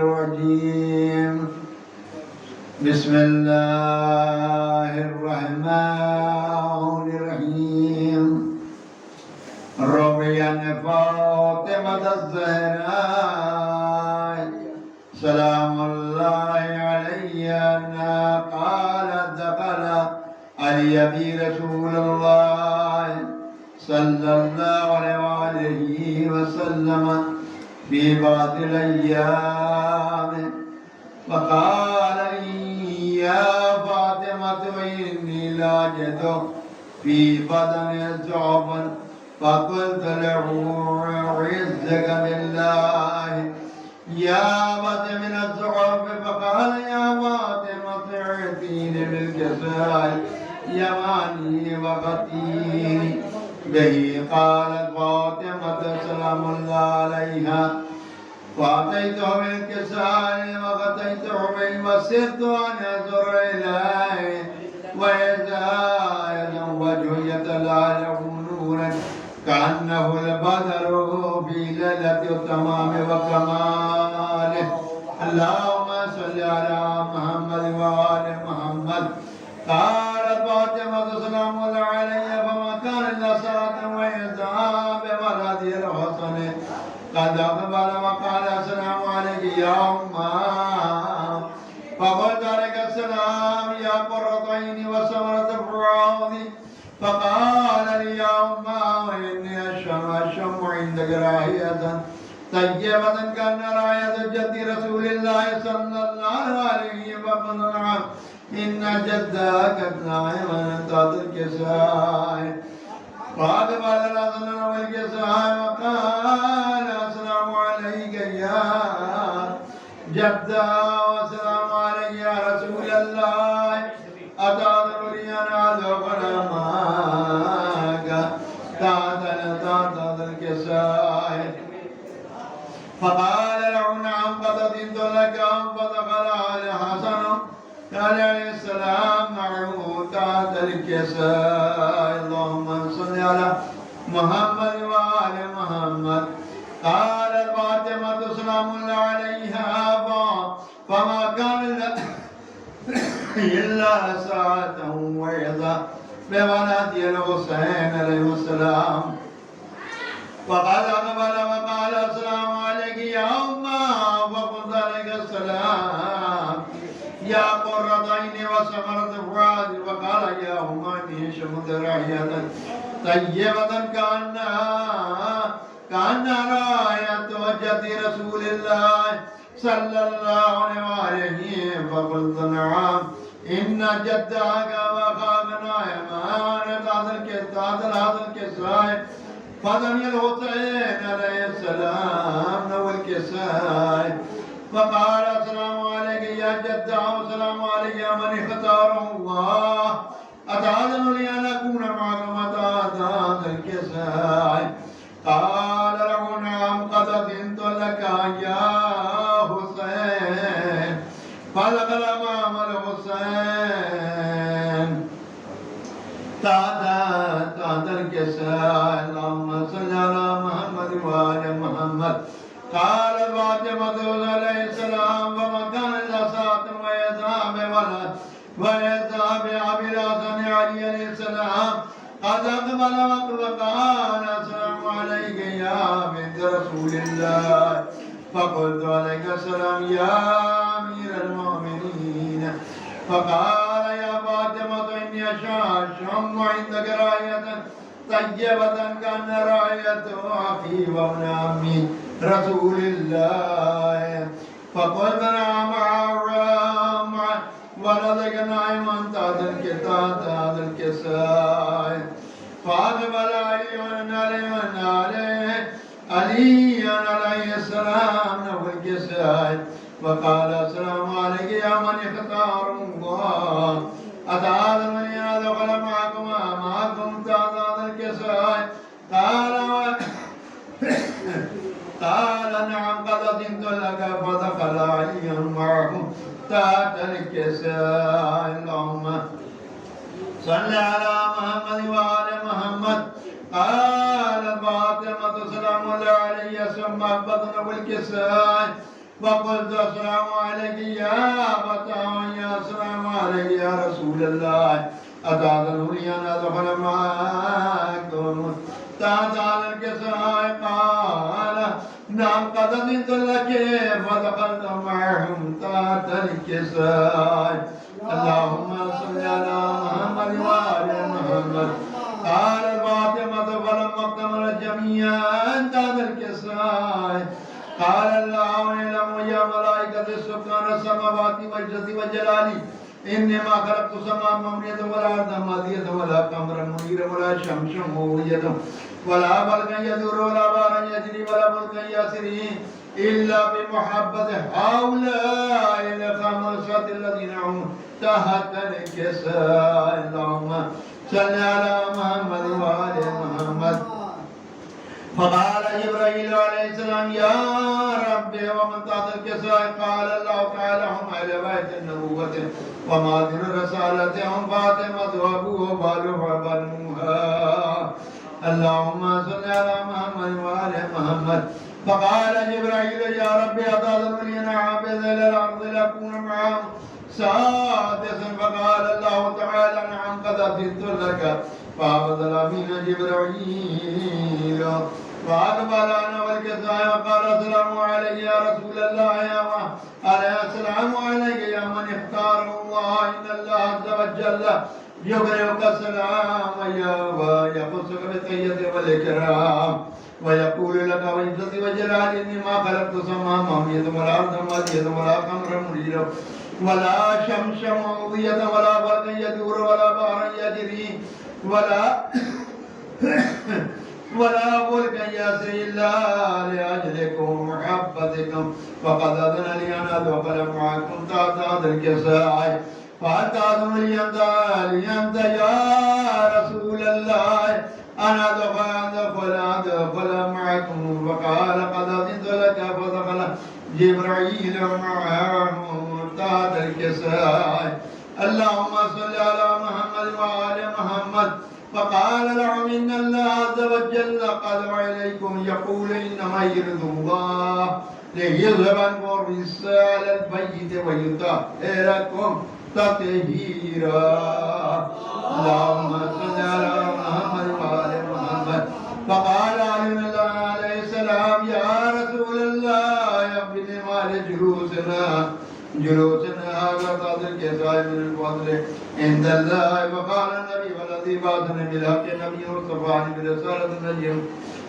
الرجيم بسم الله الرحمن الرحيم روي عن فاطمة الزهراء سلام الله عليها أنها قالت دخل علي بي رسول الله صلى الله عليه وسلم في بعض الأيام فقال يا فاطمة إني لاجد في بدني ضعفا فقلت له أعزك بالله يا فاطمة من الضعف فقال يا فاطمة اعطيني بالكساء يماني وغطيني به. قالت فاطمة سلام الله عليها فأتيته بالكساء وغطيته به وسرت أن أنظر إليه وإذا وجهه يتلألأ نورا كأنه البدر في ليلة التمام وكماله. اللهم صل على محمد وآل محمد. قالت فاطمة سلام الله عليها فما كان إلا صلاة وإذا بولدي الحسن قد أقبل وقال السلام عليك يا أمه فقلت عليك السلام يا قرة عيني وثمرة فؤادي. فقال لي يا أمه وإني أشم عندك رائحة طيبة كأن رائحة جد رسول الله صلى الله عليه وسلم إن جدك نائما تحت الكساء. فأقبل الحسن والكساء وقال السلام عليك يا جدا والسلام عليك يا رسول الله أتدري أنا أذوق معك تحت الكساء. فقال له نعم قد أذنت لك. فدخل على الحسن عليه السلام معه تحت الكساء. اللهم صل على محمد وآل محمد. قالت فاطمة سلام الله عليها فما كان إلا ساعة وإذا بولدي الحسين عليه السلام. وقد أقبل وقال السلام عليك يا أمه فقلت عليك السلام يا قرة عيني وثمرة فؤادي. وقال يا أمه إني شمت رائحة طيبة كأن رائحة جد رسول الله صلى الله عليه. فقلت نعم إن جدك وأخاك نائمان تحت الكساء. فدمي الحسين عليه السلام والكساء. فقال السلام عليك يا جدة والسلام عليك يا من اختاره الله أتأذن لي أن أكون معكم تحت الكساء. قال له نعم قد أذنت لك يا حسين. فدخل أمام الحسين تحت الكساء. اللهم صل على محمد وآل محمد. قال فاطمة عليه السلام فما كان إلا ساعة وإذا بأبي الحسن علي عليه السلام قد أقبل وقال السلام عليك يا بنت رسول الله. فقلت عليك السلام يا أمير المؤمنين. فقال يا فاطمة إني أشم عندك رائحة طيبة كأن رائحة أخي وابن عمي رسول الله. فقلت نعم ولدك نائما تحت الكساء. فأقبل علي عليه السلام والكساء. وقال السلام عليك يا من اختار الله أتأذنني أن أدخل معكم تحت الكساء. قال نعم قد أذنت لك. فدخل علي معه تحت الكساء. اللهم صل على محمد وآل محمد. قال فاطمة سلام سلام الله علي ثم البطن والكساء وقلت السلام عليك يا أبتاه يا سلام عليك يا رسول الله أتأذن لي أن أدخل معكم تحت على الكساء قال نعم قد أذنت لك فدخلت معهم تحت الكساء اللهم صل على محمد وآل محمد قال فاطمة فلما اكتمل جميعا تحت الكساء قال الله اعلم يا ملائكة سكان السماوات والجد وجلالي إني ما خلقت سماء ممنية ولا أرض مادية ولا قمرا منيرا ولا شمسا مورية ولا ملكا يدور ولا بارا يجري ولا ملكا يسري إلا بمحبة هؤلاء الخمسة الذين هم تحت الكساء اللهم صل على محمد وآل محمد فقال جبرائيل عليه السلام يا ربي ومن تحت الكساء قال الله تعالى هم أهل بيت النبوة وماضي الرسالة هم فاطمة وأبوه بالو وبنوها اللهم صل على محمد وآل محمد فقال جبرائيل يا ربي أتأذن لي أن أعبد إلى الأرض لأكون معهم سادسا فقال الله تعالى نعم قد أذنت لك فعبد الأمين جبرائيل فأقبل أنا والكساء وقال السلام عليك يا رسول الله يا عليه السلام عليك يا من اختاره الله إن الله عز وجل يقرئك السلام ويخصك بالتحية والإكرام ويقول لك وعزتي وجلالي إني ما خلقت سماء مميت ولا أرض مادية ولا قمرا منيرا ولا شمس مضية ولا برق يدور ولا بحر يجري ولا ملك يسري إلا لأجلكم محبتكم فقد أذن لي أن أدخل معكم تحت هذا الكساء فأتأذن لي أنت يا رسول الله أنا أدخل معكم فقال قد أذنت لك فدخل جبرائيل معهم تحت الكساء اللهم صل على محمد وآل محمد فقال لهم إن الله عز وجل قد إليكم يقول إنما يريد الله ليذهب عنكم الرجس على البيت ويطهركم تطهيرا اللهم صل على محمد وآل محمد فقال عليه السلام يا رسول الله يا ابن مال جلوسنا هذا قدر كساء من الفضل عند الله فقال النبي والذي بعثني بالحق نبي ارتفعني برسالة النجم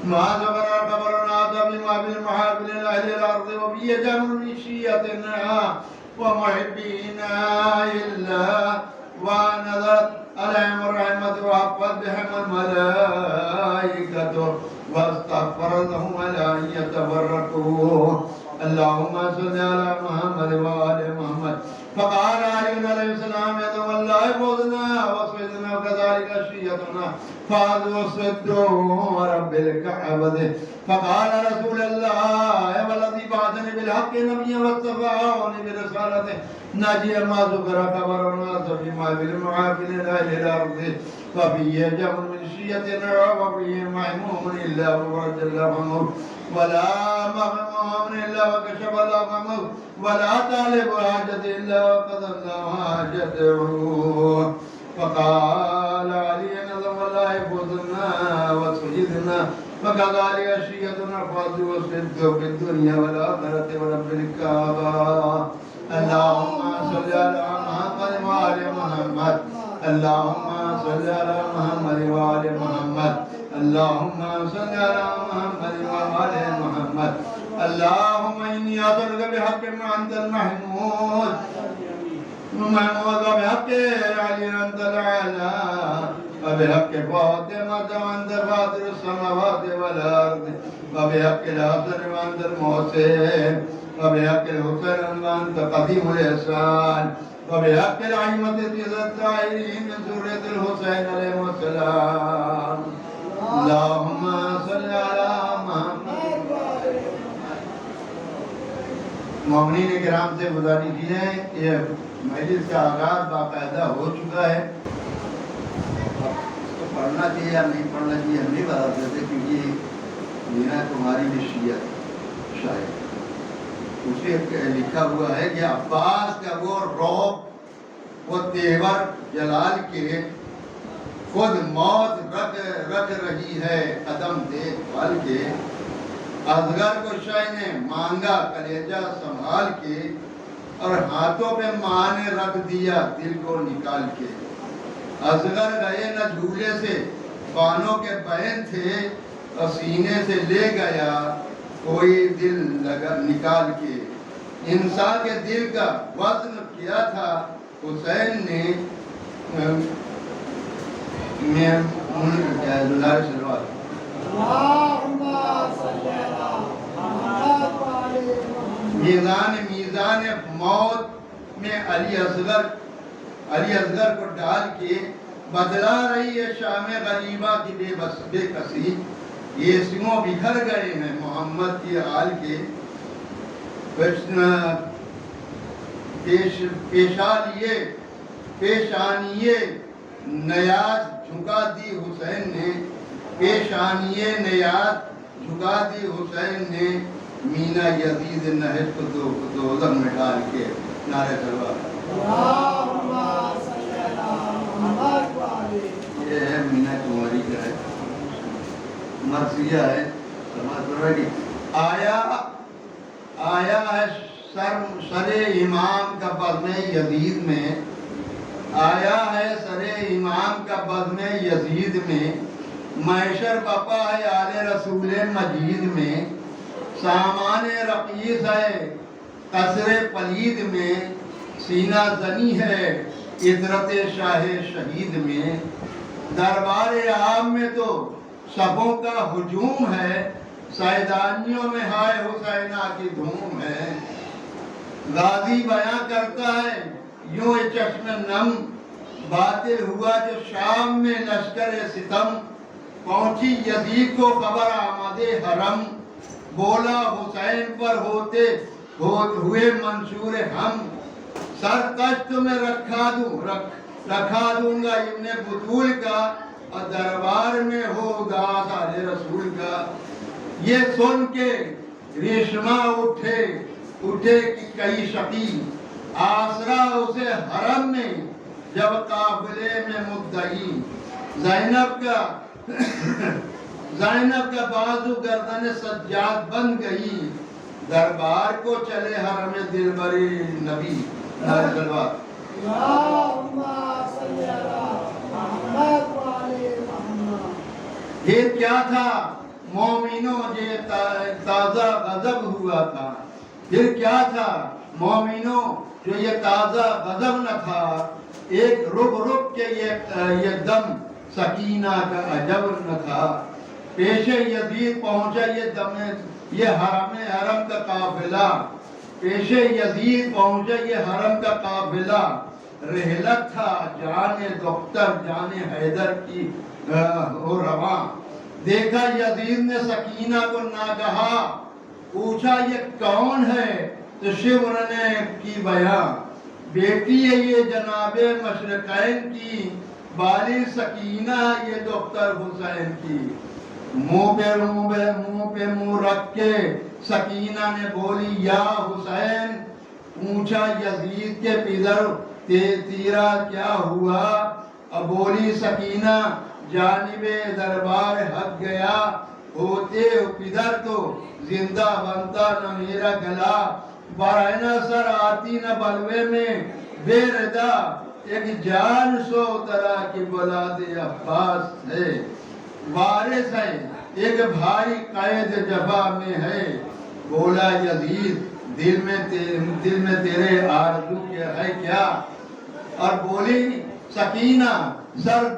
ما سبر خبرنا بما بالمحافل أهل الأرض وبي جمر من شيئتنا ومحبينا إلا ونظرت عليهم الرحمة وحفظت بهم الملائكة واستغفر لهم ولا يتفرقوا اللهم صل على محمد وآل محمد فقال علي عليه السلام يد والله فوزنا وصيدنا وكذلك شيئتنا فاذ وصدوا ورب الكعبة فقال رسول الله والذي بعثني بالحق نبيا واصطفاني برسالته ناجيا ما ذكر خبرنا فيما بالمعافل أهل الأرض ففيه جمع من شيئتنا وفيه محموم إلا هو جل وعلا ولا مغموم إلا وكشف الغمم ولا طالب حاجة إلا وقضى الله حاجته فقال علي نظم الله فوزنا وسجدنا فكذلك شيئتنا فاز وصدق في الدنيا والآخرة ورب الكعبة اللهم صل على محمد وآل محمد اللهم صل على محمد وآل محمد اللهم صل على محمد وآل محمد اللهم إني أسألك بحق ما أنت المحمود وبحق علي أنت الأعلى وبحق فاطمة وأنت فاطر السماوات والأرض وبحق الحسن وأنت المحسن وبحق الحسن وأنت قديم الإحسان وبحق الأئمة الطاهرين من ذرية الحسين عليه السلام اللهم صل على محمد مومنین کرام سے گزارش کی ہے کہ مجلس کا آغاز باقاعدہ ہو چکا ہے اس کو پڑھنا چاہیے یا نہیں پڑھنا چاہیے ہم نہیں بتا سکتے کیونکہ میرا تمہاری نشیت شاید اسے لکھا ہوا ہے کہ عباس کا وہ رعب وہ تیور جلال کے خود موت رکھ رہی ہے قدم دیکھ بھال کے اصغر کو شاہ نے مانگا کلیجہ سنبھال کے اور ہاتھوں پہ ماں نے رکھ دیا دل کو نکال کے اصغر گئے نہ جھولے سے بانوں کے بہن تھے اور سینے سے لے گیا کوئی دل لگا نکال کے انسان کے دل کا وزن کیا تھا حسین نے میزان موت میں علی اصغر کو ڈال کے بدلا رہی ہے شام غریبہ کی بے کسی یہ سموں بکھر گئے ہیں محمد کی آل کے پیشانیے نیاز جھکا دی حسین نے پیشانیے نیاز جھکا دی حسین نے مینا یزید نہج کو دوزخ میں ڈال کے نعرہ تلوار یہ ہے مینا کماری کا ہے مرثیہ ہے آیا ہے سر امام کا بزم یزید میں آیا ہے سر امام کا بزم یزید میں محشر بپا ہے آل رسول مجید میں سامان رقیص ہے قصر پلید میں سینہ زنی ہے عطرت شاہ شہید میں دربار عام میں تو صفوں کا ہجوم ہے سیدانیوں میں ہائے حسینہ کی دھوم ہے غازی بیاں کرتا ہے یوں چشم نم باطل ہوا جو شام میں لشکر ستم پہنچی یزید کو خبر آمد حرم بولا حسین پر ہوئے منشور ہم سر تشت میں رکھا دوں گا ابن بطول کا اور دربار میں ہو اداس آل رسول کا یہ سن کے ریشمہ اٹھے کہ کئی شقی آسرا اسے حرم میں جب قافلے میں مدعی زینب کا بازو گردن سجاد بن گئی دربار کو چلے حرم دلبری نبی دربار یہ کیا تھا مومنوں یہ تازہ غضب ہوا تھا پھر کیا تھا مومنوں جو یہ تازہ غضب نہ تھا ایک رک کے یہ دم سکینہ کا عجب نہ تھا پیش یزید پہنچا یہ حرم کا قافلہ پیش یزید پہنچا یہ حرم کا قافلہ رحلت تھا جان دختر جان حیدر کی ہو رواں دیکھا یزید نے سکینہ کو ناگہا پوچھا یہ کون ہے تو شبر نے کی بیاں بیٹی ہے یہ جناب مشرقین کی بالی سکینہ یہ دختر حسین کی منہ پہ منہ رکھ کے سکینہ نے بولی یا حسین پوچھا یزید کے پدر تیرا کیا ہوا اب بولی سکینہ جانب دربار حق گیا ہوتے پدر تو زندہ بنتا نہ میرا گلا برائنہ سر آتی نہ بلوے میں بے ردا ایک جان سو طرح کی بلاد عباس ہے وارث ہے ایک بھائی قید جفا میں ہے بولا یزید دل میں تیرے آرزو کیا ہے کیا اور بولی سکینہ سر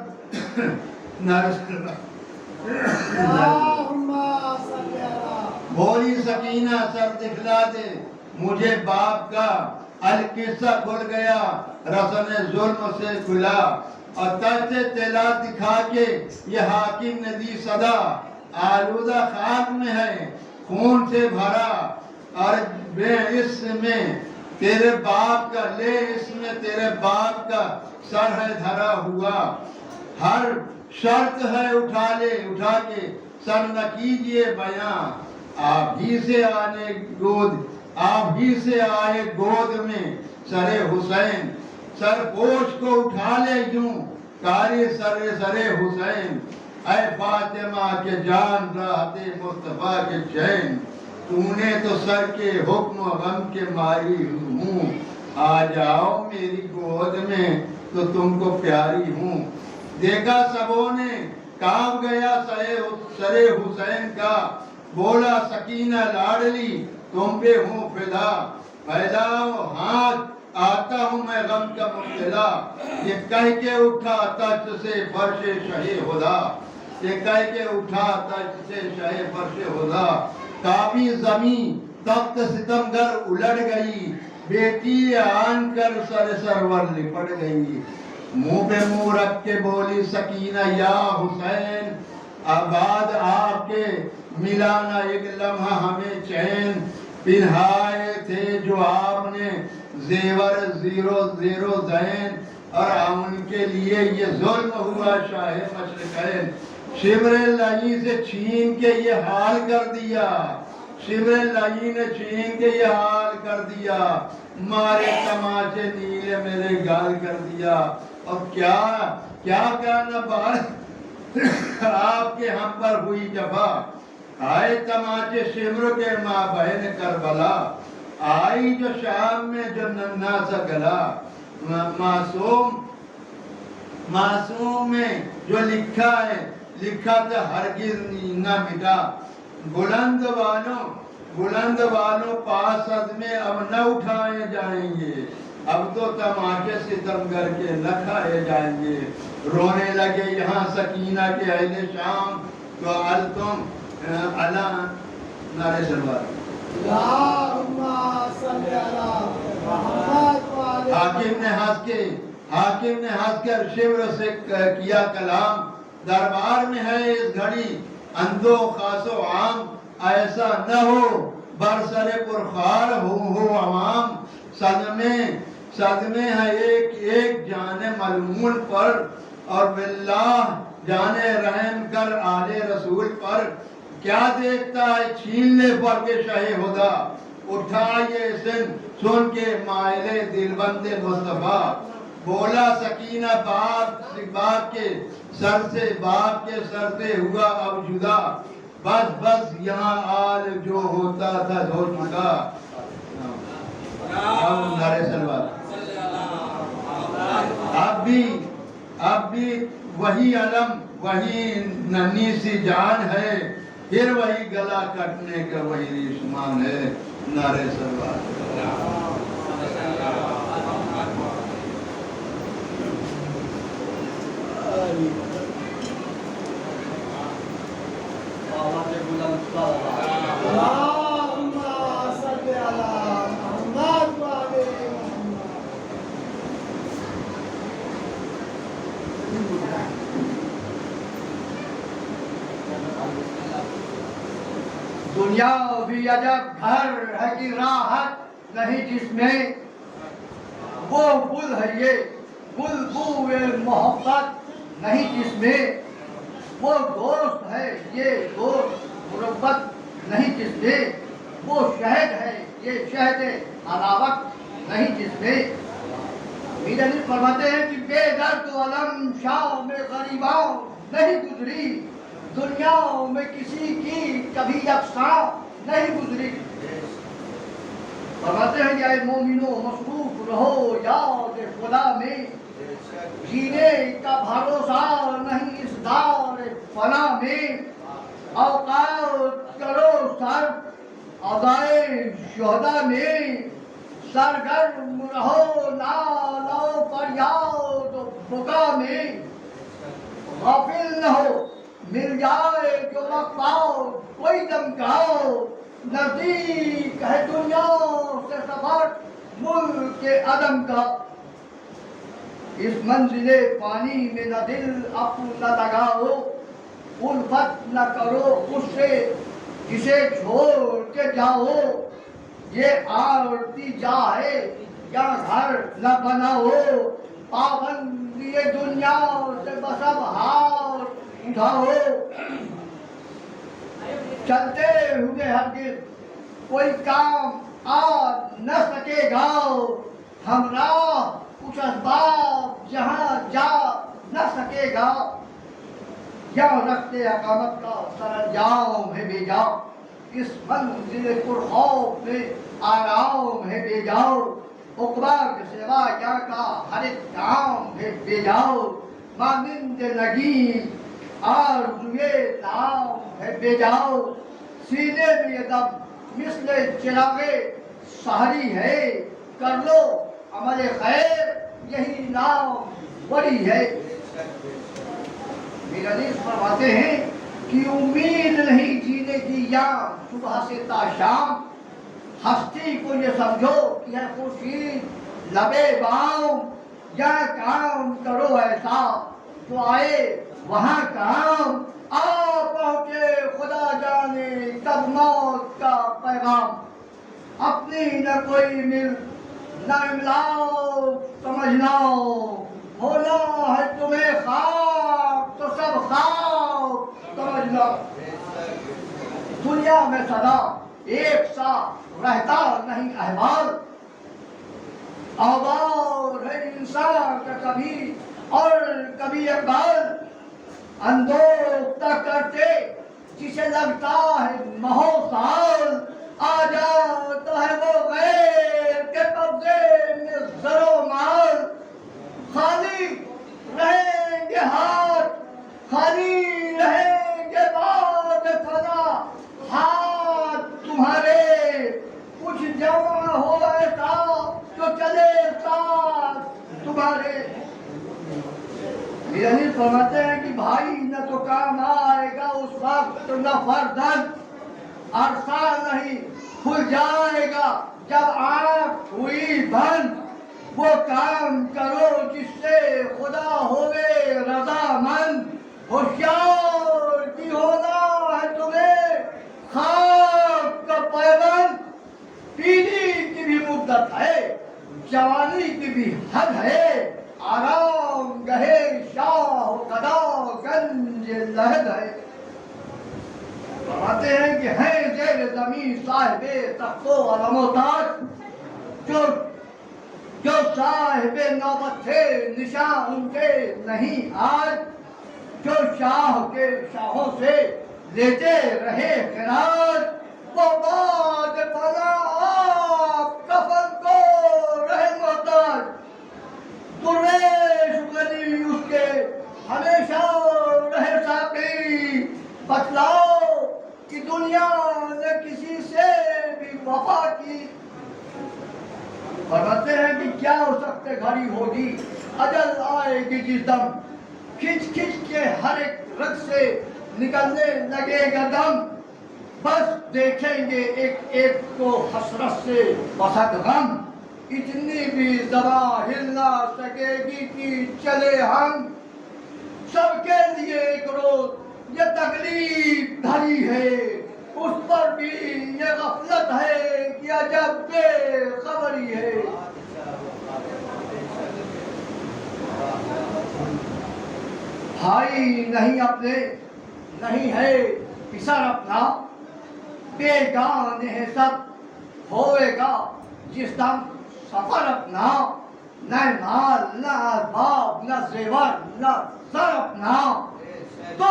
بولی سکینہ سر دکھلا دے مجھے باپ کا القصہ کھل گیا رسن ظلم سے کھلا اور تجھ سے تلا دکھا کے یہ حاکم نے دی صدا آلودہ خاک میں ہے خون سے بھرا اور بے اس میں تیرے باپ کا لے اس میں تیرے باپ کا سر ہے دھرا ہوا ہر شرط ہے اٹھا کے سر نہ کیجئے بیاں، آپ ہی سے آئے گود میں سر حسین، سر پوش کو اٹھا لے یوں کاری سر حسین، اے فاطمہ کے جان راحت مصطفیٰ کے چین، تو نے تو سر کے حکم و غم کے ماری ہوں، آ جاؤ میری گود میں تو تم کو پیاری ہوں۔ دیکھا سبوں نے کانپ گیا سر حسین کا، بولا سکینہ لاڈلی تم پہ ہوں فدا، پھیلاؤ ہاتھ آتا ہوں میں غم کا مبتلا، یہ کہہ کے اٹھا تخت سے فرش شہ خدا، یہ کہہ کے اٹھا تخت سے شہ فرش خدا، کعبی زمین تخت ستمگر الٹ گئی، بیٹی آن کر سرور لپٹ گئی، منہ پہ منہ رکھ کے بولی سکینہ یا حسین، آباد آپ کے ملانا ایک لمحہ ہمیں چین، پہنائے تھے جو آپ نے زیور زیرو زین، اور ان کے لیے یہ ظلم ہوا شاہ مشرقین، شبر اللہ سے چھین کے یہ حال کر دیا، شبر اللہ نے چھین کے یہ حال کر دیا، مارے تماچے نیلے میرے گال کر دیا، اور کیا کرنا بات آپ کے ہم پر ہوئی جفا، آئے تماچے شمر کے ماں بہن کربلا، آئی جو شام میں جو ننھا سا گلا، معصوم میں جو لکھا ہے لکھا تھا ہرگز نہ مٹا، بلند والوں پاس میں اب نہ اٹھائے جائیں گے، اب تو تماچے ستمگر کے نہ کھائے جائیں گے، رونے لگے یہاں سکینہ کے اہل شام، تو تم اللہ نعرے سلوات۔ حاکم نے ہنس کے شبر سے کیا کلام، دربار میں ہے اس گھڑی اندو خاص و عام، ایسا نہ ہو برسر پرخار ہو عوام، صدمے ہیں ایک جان ملمون پر، اور باللہ جانے رحم کر آل رسول پر، کیا دیکھتا ہے چھین لے فرق شہ خدا، اٹھا یہ سن کے مائل دلبند مصطفیٰ، بولا سکینہ باپ کے سر سے ہوا اب جدا، بس یہاں آل جو ہوتا تھا ہو چکا۔ اب بھی وہی علم وہی ننھی سی جان ہے، پھر وہی گلا کٹنے کا وہی ریشمان ہے، نعرے سلوات۔ دنیا بھی عجب گھر ہے کہ راحت نہیں جس میں، وہ گل ہے یہ گل بوئے محبت نہیں جس میں، وہ دوست ہے یہ دوست مربت نہیں جس میں، وہ شہد ہے یہ شہد علاوت نہیں جس میں۔ امیر علی فرماتے ہیں کہ بے درد و علم شام غریباں نہیں گزری، دنیا میں کسی کی کبھی یکساں نہیں گزری۔ فرماتے ہیں کہ اے مومنو مصروف رہو یاد خدا میں، جینے کا بھروسہ نہیں اس دار فنا میں، اوقات کرو صرف ادائے شہداء میں، سرگرم رہو نال و فریاد و بکا میں، غافل نہ ہو مل جائے جو وقت آؤ کوئی دم کہاؤ، نزدیک ہے دنیا سے سفر ملک عدم کا، اس منزل پانی میں نہ دل اپنا لگاؤ، الفت نہ کرو اس سے جسے چھوڑ کے جاؤ، یہ آرتی جاہے یا گھر نہ بناؤ، پابندی دنیا سے بس اب ہاتھ اٹھاؤ، چلتے ہوئے ہرگز کوئی کام آ نہ سکے گا، ہمراہ کچھ اسباب جہاں جا نہ سکے گا، یا رکھتے اقامت کا سرانجام ہے بے جا، اس منزل پرخوف میں آرام ہے بے جاؤ، عقبہ کے سوا یا کا ہر ایک کام ہے بے جاؤ، مانند نگین آرزوئے نام ہے بے جاؤ، سینے میں یہ دم مثل چراغ سحری ہے، کر لو عمل خیر یہی نام بڑی ہے۔ میرا عزیز فرماتے ہیں کہ امید نہیں جینے کی یا صبح سے تا شام، ہستی کو یہ سمجھو کہ ہے خورشید لبے بام، یا کام کرو ایسا تو آئے وہاں کام، آ پہنچے خدا جانے کب موت کا پیغام، اپنی نہ کوئی مل نہ املاؤ سمجھنا، ہونا ہے تمہیں خواب تو سب خواب سمجھنا، دنیا میں سدا ایک سا رہتا نہیں احوال، آوار ہے انسان کا کبھی اور کبھی اقبال، اندوختہ کرتے جسے لگتا ہے مہو سال، آ جاتا ہے وہ غیر کے قبضے میں زر و مال، خالی رہیں گے ہاتھ خالی رہیں گے بعد فنا، ہاتھ تمہارے کچھ جمع ہو ایسا تو چلے ساتھ تمہارے۔ یعنی فرماتے ہیں کہ بھائی نہ تو کام آئے گا اس وقت نہ فردن، عرصہ نہیں کھل جائے گا جب آنکھ ہوئی بند، وہ کام کرو جس سے خدا ہوئے رضامند، ہوشیار کی ہونا ہے تمہیں خاک کا پیوند، پیلی کی بھی مدت ہے جوانی کی بھی حد ہے، آرام گہے شاہ قدا گنج لحد ہے۔ فرماتے ہیں کہ ہیں زیر زمین صاحب تخت و علم و تاج، جو صاحب نوبت تھے نشان ان کے نہیں آج، جو شاہ کے شاہوں سے لیتے رہے خراج، وہ بعد فنا آپ کفن کو رہے محتاج، درویش غنی اس کے ہمیشہ رہے ساقی، بتلاؤ کہ دنیا نے کسی سے بھی وفا کی۔ فرماتے ہیں کہ کیا ہو سکتے گھڑی ہوگی اجل آئے گی جس دم، کھچ کھچ کے ہر ایک رگ سے نکلنے لگے گا دم، بس دیکھیں گے ایک ایک کو حسرت سے بسد غم، اتنی بھی زباں ہل نہ سکے گی کہ چلے ہم، سب کے لیے ایک روز یہ تکلیف دھری ہے، اس پر بھی یہ غفلت ہے کہ عجب بے خبری ہے۔ بھائی نہیں اپنے نہیں ہے پسر اپنا، بیگانے ہیں سب ہوئے گا جس دم سفر اپنا، نہ مال نہ اسباب نہ زیور نہ سر اپنا، تو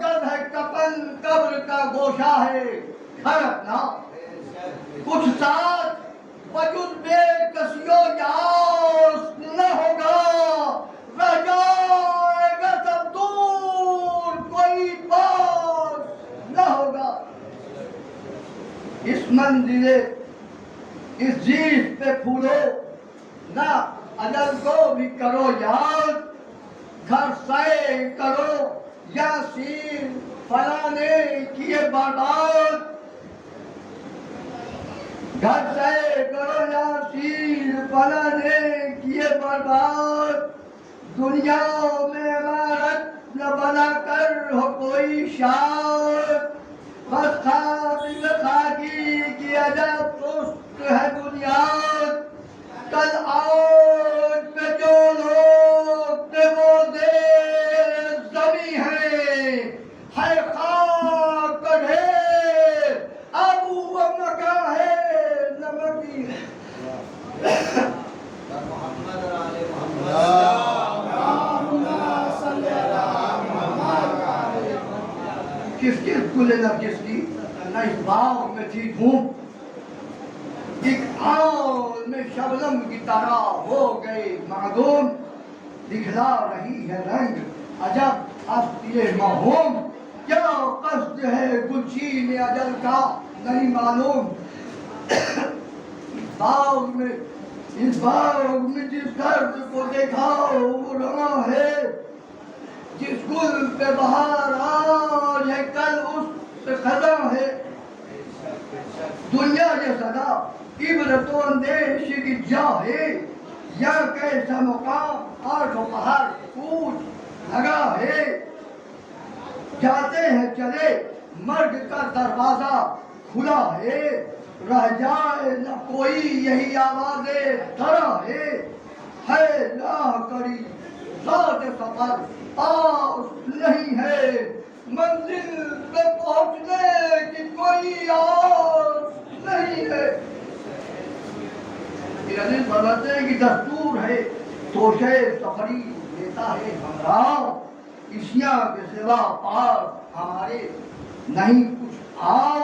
گھر ہے کفن قبر کا گوشہ ہے گھر اپنا، کچھ ساتھ وجود بے کسی و یاس نہ ہوگا، رہ جائے گا سب دور کوئی پاس نہ ہوگا، اس منزل اس جیت پہ پھولو نہ اجل کو بھی کرو یاد، گھر سے کرو یاسین فلاں نے کیے برباد، گھر سے کرو یاسین فلاں نے کیے برباد، دنیا میں عمارت نہ بنا کر ہو کوئی شاد، بس خاکی خاکی کی عجب سست ہے بنیاد، کل آج پہ جو لوگ تھے وہ زیر زمیں ہیں، ہے خاک کا ڈھیر نرگس کی نہ اس باغ میں تھی دھوم، ایک آن میں شبنم کی طرح ہو گئے معدوم، دکھلا رہی ہے رنگ عجب ہستی موہوم، کیا قصد ہے گلچین اجل کا نہیں معلوم۔ اس باغ میں جس درد کو دیکھا وہ رواں ہے، جس گل پہ بہار آج ہے کل اس پہ خزاں ہے، دنیا یہ صدا عبرت و اندیش کی جا ہے، یا کیسا مقام آٹھ و پہاڑ کوچ لگا ہے، جاتے ہیں چلے مرگ کا دروازہ کھلا ہے، رہ جائے نہ کوئی یہی آواز ترا ہے راہ کری ذات سفر پاس نہیں ہے، منزل پہ پہنچنے کی کوئی آس نہیں ہے۔ یعنی بدلنے کی دستور ہے، توشے سفری لیتا ہے ہمراہ، اشیاء کے سوا پار ہمارے نہیں کچھ آؤ،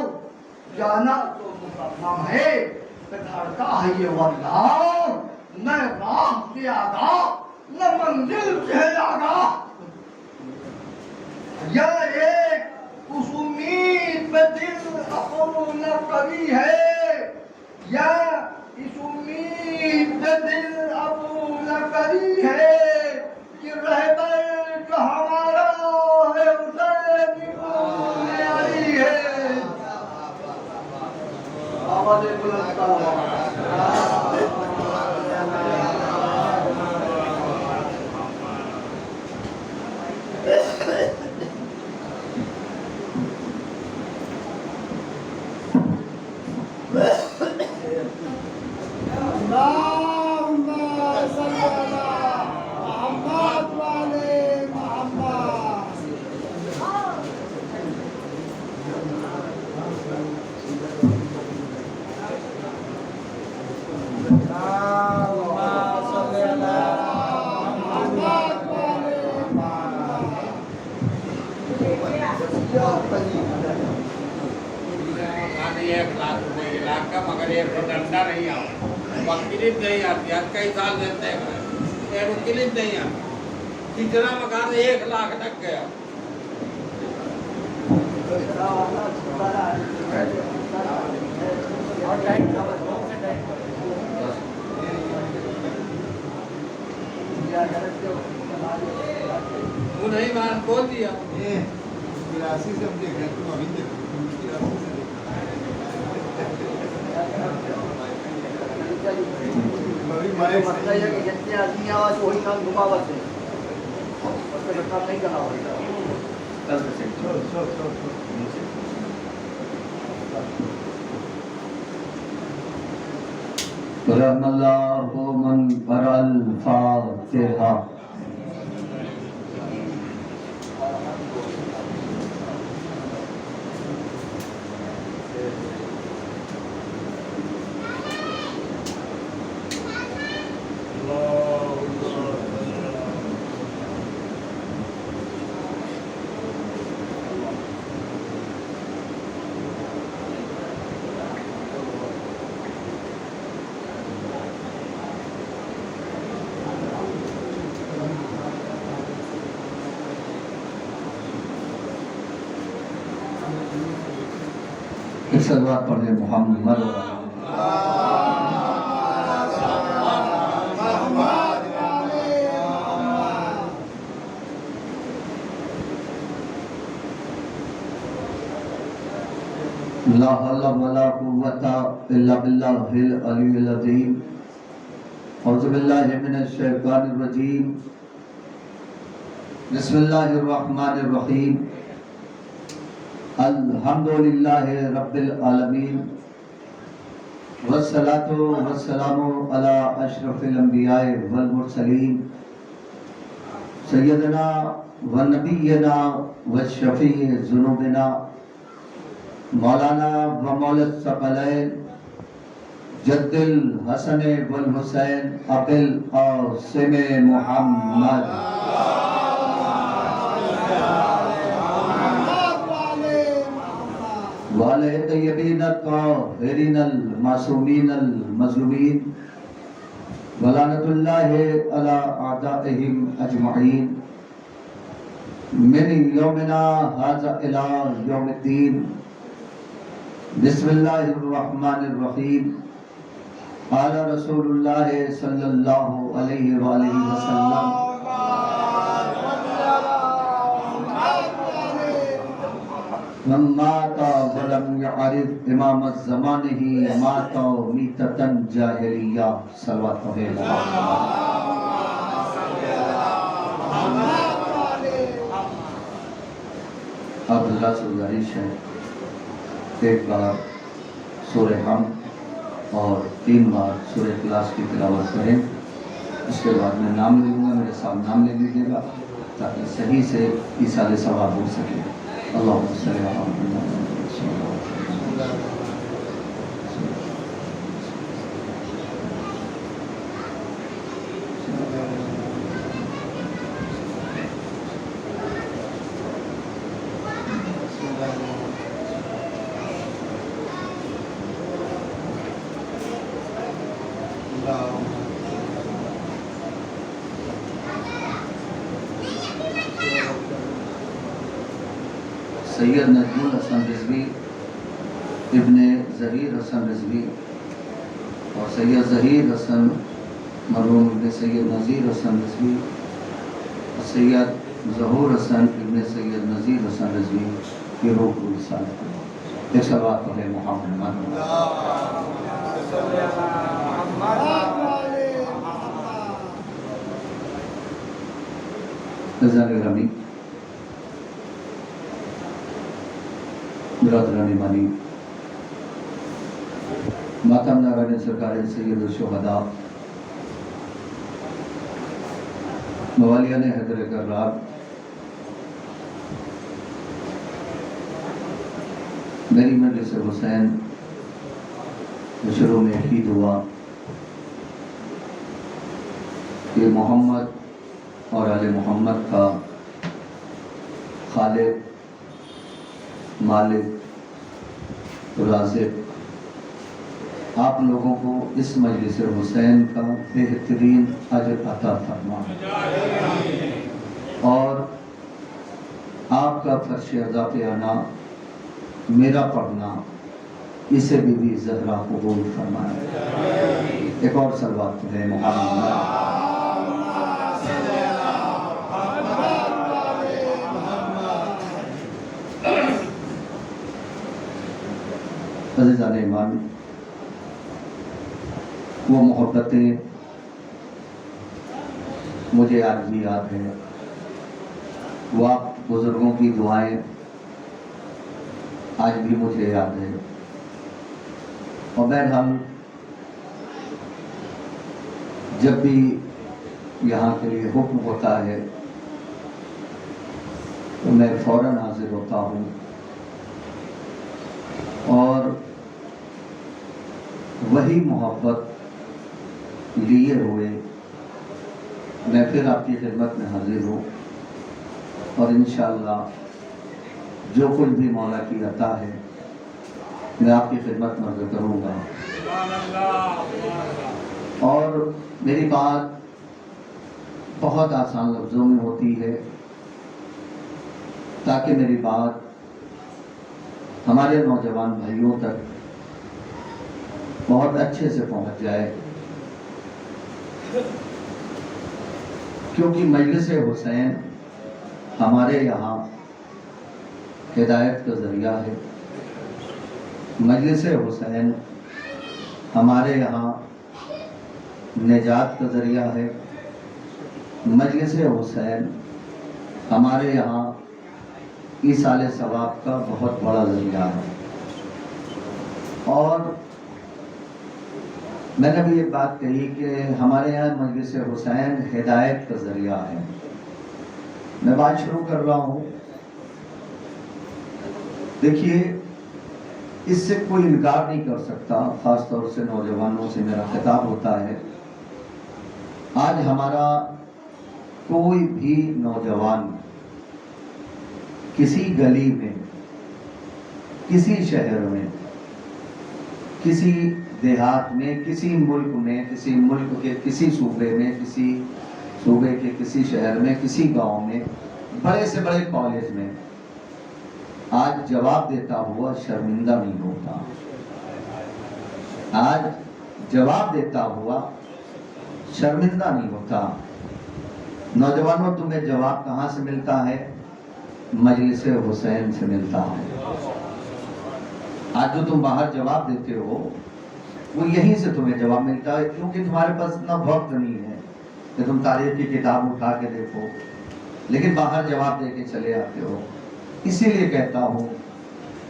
جانا تو مصمم ہے دھڑکا ہے یہ واللہ، نہ راہ سے آگاہ نہ منزل سے آگاہ، یا ایک اس امید پہ دل اپنا کبھی ہے، یا اس امید پہ دل اپنا کبھی ہے کہ رہبر جو ہمارا ہے حسین ابن علی ہے۔ آواز بلند کرو۔ مگر ایک ڈنڈا نہیں آتا، کلید نہیں آتی، ہر کئی سال دیتے ہیں ایک کلید نہیں آتی، جتنا مکان 1,00,000 تک گیا۔ وہ نہیں مان کھول دیا گراسی سے ہم دیکھ رہے ہیں، تم ابھی دیکھو گراسی سے مسئلہ یہ کہ جتنے آدمی آواز وہی کام گھماوت ہے، اس پہ کام نہیں کرنا ہوگا۔ رحم اللہ من قرأ الفاتحہ۔ صلوات پڑھیں محمد لا حول ولا قوة الا بالله العلي العظيم۔ اعوذ باللہ من الشیطان الرجیم، بسم اللہ الرحمن الرحیم، الحمدللہ رب العالمین، والصلاة والسلام علی اشرف الانبیاء والمرسلین، سیدنا و نبینا و شفیع ذنوبنا، مولانا و مولا الثقلین، جد الحسن والحسین ابی القاسم محمد، والے طیبین الطاہرین المعصومین المظلومین ولعنت اللہ علی اعدائہم اجمعین من یومنا ھذا الی یوم الدین بسم اللہ الرحمن الرحیم قال رسول اللہ صلی اللہ علیہ وآلہ وسلم من مات ولم يعرف امام الزمانہ مات میتۃ جاہلیہ صلوات علیہ اب اللہ سے گزارش ہے ایک بار سورہ حمد اور 3 بار سورہ اخلاص کی تلاوت کریں. اس کے بعد میں نام لے لوں گا, میرے ساتھ نام لے لیجیے گا تاکہ صحیح سے ایصال ثواب ہو سکے. اللہم صلی علی محمد. سید نجم الحسن رضوی ابن ظہیر حسن رضوی اور سید ظہیر حسن مرحوم ابن سید نذیر حسن رضوی اور سید ظہور حسن ابن سید نذیر حسن رضوی کی روح کو رسالت. ایک صلوات پڑھیں محمد. عزیزان گرامی، برادران ایمانی، ماتم ناگہانی سرکار سید الشہداء موالیان حیدر کرار میری مجلس حسین شروع میں کی دعا کہ محمد اور آل محمد کا خالق، مالک، رازق آپ لوگوں کو اس مجلس حسین کا بہترین اجر عطا فرمائے اور آپ کا فرش عزا پہ آنا، میرا پڑھنا، اسے بھی زہرا قبول فرمائے. ایک اور صلوات ہے محمد. عزیزان ایمان، وہ محبتیں مجھے آج بھی یاد ہیں، وہ آپ بزرگوں کی دعائیں آج بھی مجھے یاد ہیں. اور بہرحال جب بھی یہاں کے لیے حکم ہوتا ہے تو میں فوراً حاضر ہوتا ہوں اور وہی محبت لیے ہوئے میں پھر آپ کی خدمت میں حاضر ہوں اور انشاءاللہ جو کچھ بھی مولا کی عطا ہے میں آپ کی خدمت میں عرض کروں گا. اور میری بات بہت آسان لفظوں میں ہوتی ہے تاکہ میری بات ہمارے نوجوان بھائیوں تک بہت اچھے سے پہنچ جائے، کیونکہ مجلس حسین ہمارے یہاں ہدایت کا ذریعہ ہے. مجلس حسین ہمارے یہاں نجات کا ذریعہ ہے. مجلس حسین ہمارے یہاں ایصال ثواب کا بہت بڑا ذریعہ ہے. اور میں نے بھی یہ بات کہی کہ ہمارے یہاں مجلس حسین ہدایت کا ذریعہ ہے. میں بات شروع کر رہا ہوں. دیکھیے، اس سے کوئی انکار نہیں کر سکتا، خاص طور سے نوجوانوں سے میرا خطاب ہوتا ہے. آج ہمارا کوئی بھی نوجوان کسی گلی میں، کسی شہر میں، کسی دیہات میں، کسی ملک میں، کسی ملک کے کسی صوبے میں، کسی صوبے کے کسی شہر میں، کسی گاؤں میں، بڑے سے بڑے کالج میں آج جواب دیتا ہوا شرمندہ نہیں ہوتا. آج جواب دیتا ہوا شرمندہ نہیں ہوتا. نوجوانوں، تمہیں جواب کہاں سے ملتا ہے؟ مجلس حسین سے ملتا ہے. آج جو تم باہر جواب دیتے ہو وہ یہیں سے تمہیں جواب ملتا ہے، کیونکہ تمہارے پاس اتنا وقت نہیں ہے کہ تم تاریخ کی کتاب اٹھا کے دیکھو، لیکن باہر جواب دے کے چلے آتے ہو. اسی لیے کہتا ہوں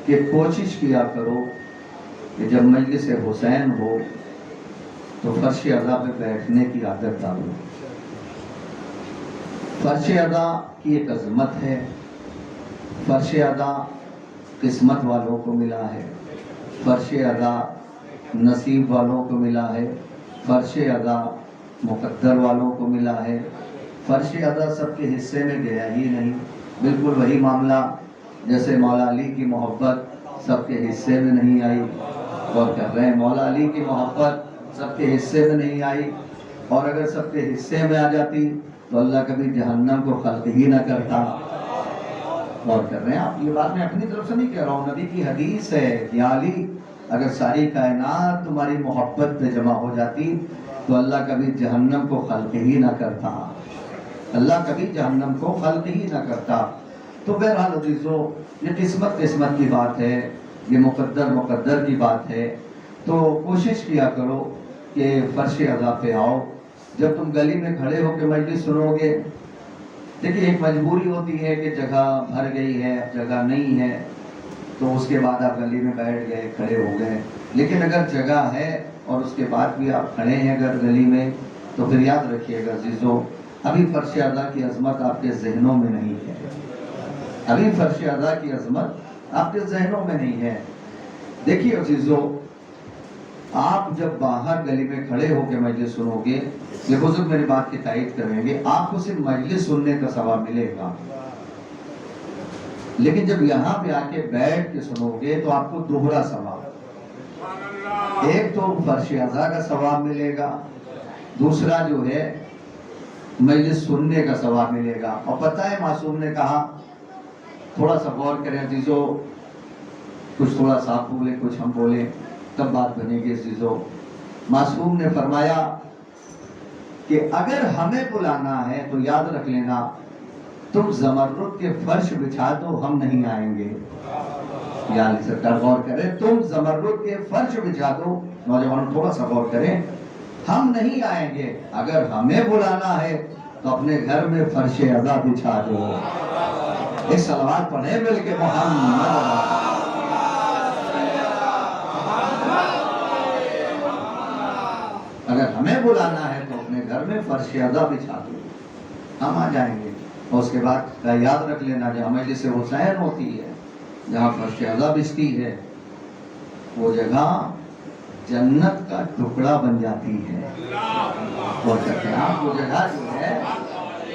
کہ کوشش کیا کرو کہ جب مجلس حسین ہو تو فرش ادا پہ بیٹھنے کی عادت ڈالو. فرش ادا کی ایک عظمت ہے. فرش ادا قسمت والوں کو ملا ہے، فرش ادا نصیب والوں کو ملا ہے، فرش ادا مقدر والوں کو ملا ہے. فرش ادا سب کے حصے میں گیا ہی نہیں. بالکل وہی معاملہ جیسے مولا علی کی محبت سب کے حصے میں نہیں آئی. غور کر رہے ہیں، مولا علی کی محبت سب کے حصے میں نہیں آئی، اور اگر سب کے حصے میں آ جاتی تو اللہ کبھی جہنم کو خلق ہی نہ کرتا. غور کر رہے ہیں آپ، یہ بات میں اپنی طرف سے نہیں کہہ رہا ہوں، نبی کی حدیث ہے. یا علی، اگر ساری کائنات تمہاری محبت پہ جمع ہو جاتی تو اللہ کبھی جہنم کو خلق ہی نہ کرتا. اللہ کبھی جہنم کو خلق ہی نہ کرتا. تو بہرحال عزیزو، یہ قسمت کی بات ہے، یہ مقدر کی بات ہے. تو کوشش کیا کرو کہ فرش ادا پہ آؤ. جب تم گلی میں کھڑے ہو کے مجلس سنو گے، دیکھیے ایک مجبوری ہوتی ہے کہ جگہ بھر گئی ہے، جگہ نہیں ہے، تو اس کے بعد آپ گلی میں بیٹھ گئے، کھڑے ہو گئے. لیکن اگر جگہ ہے اور اس کے بعد بھی آپ کھڑے ہیں اگر گلی میں، تو پھر یاد رکھیے گا عزیزو، ابھی فرش ادا کی عظمت آپ کے ذہنوں میں نہیں ہے. ابھی فرش ادا کی عظمت آپ کے ذہنوں میں نہیں ہے. دیکھیے عزیزو، آپ جب باہر گلی میں کھڑے ہو کے مجلس سنو گے، یہ بزرگ میری بات کی تائید کریں گے، آپ کو صرف مجلس سننے کا ثواب ملے گا. لیکن جب یہاں پہ آ کے بیٹھ کے سنو گے تو آپ کو دوہرا ثواب، ایک تو فرش ادا کا ثواب ملے گا، دوسرا جو ہے مجلس سننے کا ثواب ملے گا. اور پتہ ہے معصوم نے کہا، تھوڑا سا غور کریں عزیزو، کچھ تھوڑا سا آپ بولے کچھ ہم بولے تب بات بنے گی عزیزو. معصوم نے فرمایا کہ اگر ہمیں بلانا ہے تو یاد رکھ لینا، تم زمرد کے فرش بچھا دو، ہم نہیں آئیں گے. یا علی سرکار غور کریں، تم زمرد کے فرش بچھا دو، نوجوانوں تھوڑا سا غور کریں، ہم نہیں آئیں گے. اگر ہمیں بلانا ہے تو اپنے گھر میں فرش ادا بچھا دو. ایک صلوات پڑھیں مل کے محمد. اگر ہمیں بلانا ہے تو اپنے گھر میں فرش ادا بچھا دو، ہم آ جائیں گے. اور اس کے بعد یاد رکھ لینا، جہاں مجلس حسین ہوتی ہے، جہاں فرش ادا بچھتی ہے، وہ جگہ جنت کا ٹکڑا بن جاتی ہے. اور کہتے ہیں آپ، وہ جگہ جو ہے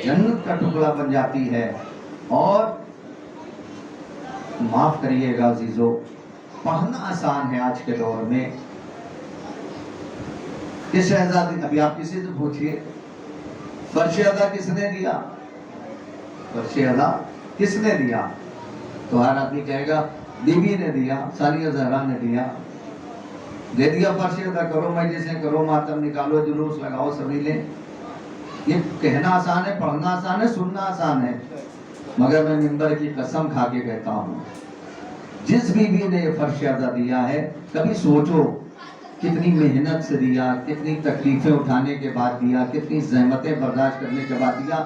جنت کا ٹکڑا بن جاتی ہے. اور معاف کریے گا عزیزو، پڑھنا آسان ہے آج کے دور میں. کہ شہزادی، ابھی آپ کسی سے پوچھئے فرش ادا کس نے دیا، فرش ادا کس نے دیا، تو ہر آدمی کہے گا بی بی نے دیا، ثانیہ زہرا نے دیا. دے دیا فرش ادا، کرو مجلسیں کرو، ماتم نکالو، جلوس لگاؤ، سبھی لیں. یہ کہنا آسان ہے، پڑھنا آسان ہے، سننا آسان ہے. مگر میں منبر کی قسم کھا کے کہتا ہوں، جس بیوی نے یہ فرش ادا دیا ہے، کبھی سوچو کتنی محنت سے دیا، کتنی تکلیفیں اٹھانے کے بعد دیا، کتنی زحمتیں برداشت کرنے کے بعد دیا.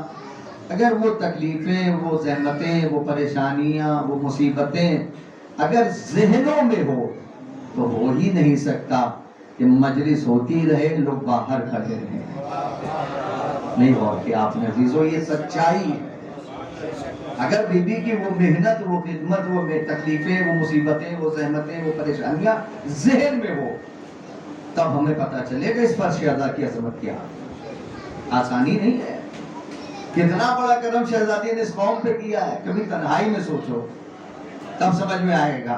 اگر وہ تکلیفیں، وہ زحمتیں، وہ پریشانیاں، وہ مصیبتیں اگر ذہنوں میں ہو تو ہو ہی نہیں سکتا کہ مجلس ہوتی رہے، لوگ باہر کھڑے رہیں. نہیں غور کیا آپ نے عزیزو، یہ سچائی ہے. اگر بی بی کی وہ محنت، وہ خدمت، وہ تکلیفیں، وہ مصیبتیں، وہ زحمتیں، وہ پریشانیاں ذہن میں ہو، تب ہمیں پتہ چلے گا اس فرش ادا کی عظمت کیا. آسانی نہیں ہے. کتنا بڑا کرم شہزادی نے اس قوم پہ کیا ہے، کبھی تنہائی میں سوچو تب سمجھ میں آئے گا.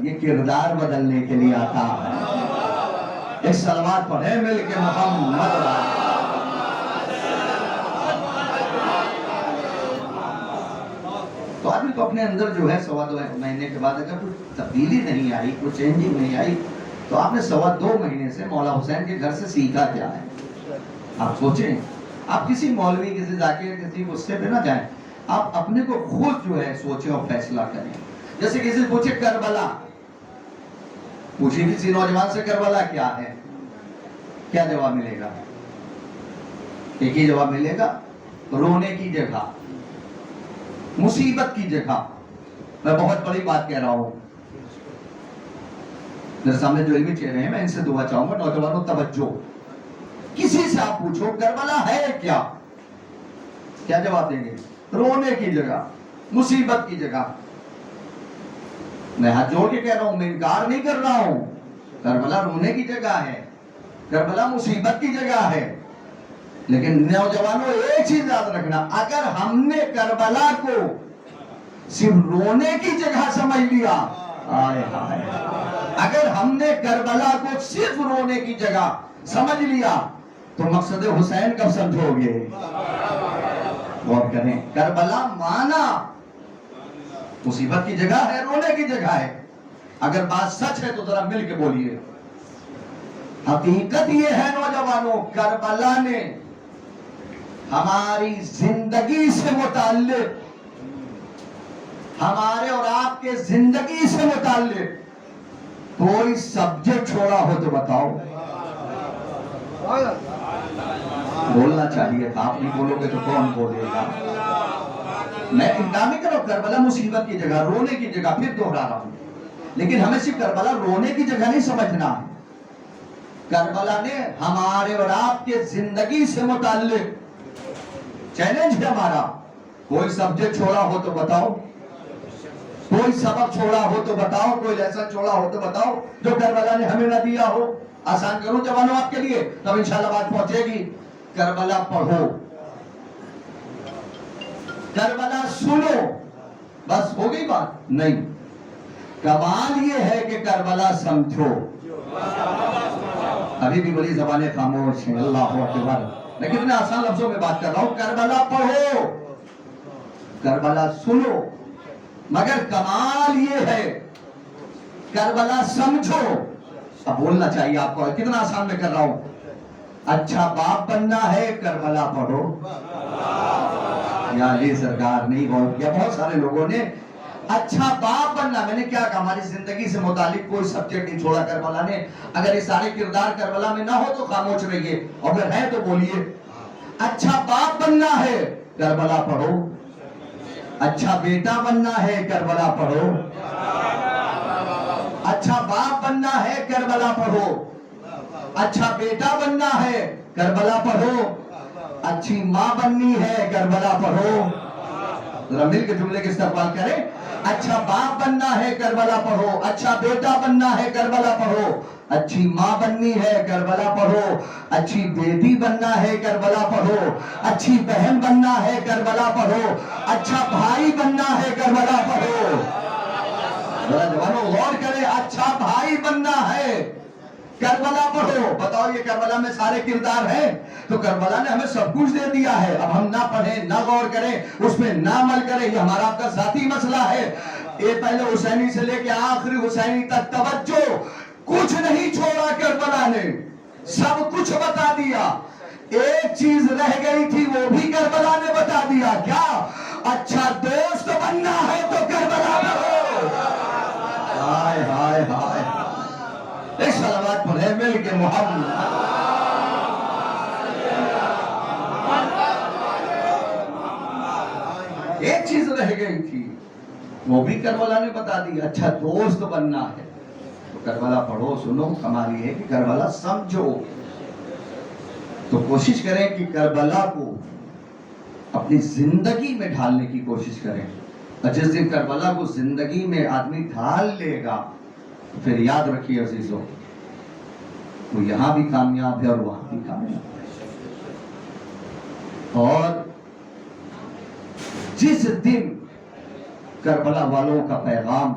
یہ کردار بدلنے کے لیے آتا ہے. ایک صلوات پڑھے مل کے محمد. تو آدمی کو اپنے اندر جو ہے 2.25 مہینے کے بعد اگر کوئی تبدیلی نہیں آئی, کوئی چینجنگ نہیں آئی, تو آپ نے 2.25 مہینے سے مولا حسین کے گھر سے سیکھا کیا ہے؟ آپ سوچیں. آپ کسی مولوی, کسی ذاکر, کسی غصے پہ نہ جائیں. آپ اپنے کو خود جو ہے سوچیں اور فیصلہ کریں. جیسے کسی سے پوچھے کربلا, پوچھے کسی نوجوان سے کربلا کیا ہے, کیا جواب ملے گا؟ ایک ہی جواب ملے گا, رونے کی جگہ, مصیبت کی جگہ. میں بہت بڑی بات کہہ رہا ہوں. میرے سامنے جو علمی چہرے ہیں, میں ان سے دعا چاہوں گا, نوجوانوں توجہ. کسی سے آپ پوچھو کربلا ہے کیا, کیا جواب دیں گے؟ رونے کی جگہ, مصیبت کی جگہ. میں ہاتھ جوڑ کے کہہ رہا ہوں, میں انکار نہیں کر رہا ہوں. کربلا رونے کی جگہ ہے, کربلا مصیبت کی جگہ ہے. لیکن نوجوانوں ایک چیز یاد رکھنا, اگر ہم نے کربلا کو صرف رونے کی جگہ سمجھ لیا, اگر ہم نے کربلا کو صرف رونے کی جگہ سمجھ لیا, تو مقصد حسین کب سمجھو گے؟ غور کریں. کربلا مانا مصیبت کی جگہ ہے, رونے کی جگہ ہے. اگر بات سچ ہے تو ذرا مل کے بولیے. حقیقت یہ ہے نوجوانوں, کربلا نے ہماری زندگی سے متعلق, ہمارے اور آپ کے زندگی سے متعلق کوئی سبجیکٹ چھوڑا ہو تو بتاؤ. بولنا چاہیے تھا, آپ نہیں بولو گے تو کون بولے گا؟ میں انکار نہیں کر رہا ہوں, کربلا مصیبت کی جگہ, رونے کی جگہ, پھر دوہرا رہا ہوں. لیکن ہمیں صرف کربلا رونے کی جگہ نہیں سمجھنا ہے. کربلا نے ہمارے اور آپ کے زندگی سے متعلق چیلنج ہے ہمارا. کوئی سبجیکٹ چھوڑا ہو تو بتاؤ, کوئی سبق چھوڑا ہو تو بتاؤ, کوئی لیسن چھوڑا ہو تو بتاؤ جو کربلا نے ہمیں نہ دیا ہو. آسان کروں جوانوں آپ کے لیے, تب انشاءاللہ بات پہنچے گی. کربلا پڑھو, کربلا سنو, بس ہو گئی بات؟ نہیں. کمال یہ ہے کہ کربلا سمجھو. ابھی بھی بڑی زبانیں خاموش ہیں. اللہ اکبر. میں کتنے آسان لفظوں میں بات کر رہا ہوں. کربلا پڑھو, کربلا سنو, مگر کمال یہ ہے کربلا سمجھو. اب بولنا چاہیے آپ کو, کتنا آسان میں کر رہا ہوں. اچھا باپ بننا ہے, کربلا پڑھو. یا علی سرکار نہیں غور کیا بہت سارے لوگوں نے. اچھا باپ بننا, میں نے کیا کہا, ہماری زندگی سے متعلق کوئی سبجیکٹ نہیں چھوڑا کربلا نے. اگر یہ سارے کردار کربلا میں نہ ہو تو خاموش رہیے, اور اگر ہے تو بولیے. اچھا باپ بننا ہے, کربلا پڑھو. اچھا بیٹا بننا ہے, کربلا پڑھو. اچھا باپ بننا ہے, کربلا پڑھو. اچھا بیٹا بننا ہے, کربلا پڑھو. اچھی ماں بننی ہے, کربلا پڑھو. ذرا مل کے جملے کے استقبال کریں. اچھا باپ بننا ہے, کربلا پڑھو. اچھا بیٹا بننا ہے, کربلا پڑھو. اچھی ماں بننی ہے, کربلا پڑھو. اچھی بیٹی بننا ہے, کربلا پڑھو. اچھی بہن بننا ہے, کربلا پڑھو. اچھا بھائی بننا ہے, کربلا پڑھو. ذرا جوانوں غور کریں, اچھا بھائی بننا ہے, کربلا پڑھو. بتاؤ یہ کربلا میں سارے کردار ہیں, تو کربلا نے ہمیں سب کچھ دے دیا ہے. اب ہم نہ پڑھیں, نہ غور کریں, اس پہ نہ عمل کریں, یہ ہمارا آپ کا ذاتی مسئلہ ہے. یہ پہلے حسینی سے لے کے آخری حسینی تک توجہ, کچھ نہیں چھوڑا کربلا نے, سب کچھ بتا دیا. ایک چیز رہ گئی تھی, وہ بھی کربلا نے بتا دیا. کیا؟ اچھا دوست بننا ہے تو کربلا پڑھو. ہائے ہائے ہائے. ایک صلوات پڑھے مل کے محمد. ایک چیز رہ گئی تھی, وہ بھی کربلا نے بتا دی. اچھا دوست بننا ہے تو کربلا پڑھو, سنو. کمال یہ ہے کہ کربلا سمجھو. تو کوشش کریں کہ کربلا کو اپنی زندگی میں ڈھالنے کی کوشش کریں. اور جس دن کربلا کو زندگی میں آدمی ڈھال لے گا, پھر یاد رکھیے عزیزوں, وہ یہاں بھی کامیاب ہے اور وہاں بھی کامیاب ہے. اور جس دن کربلا والوں کا پیغام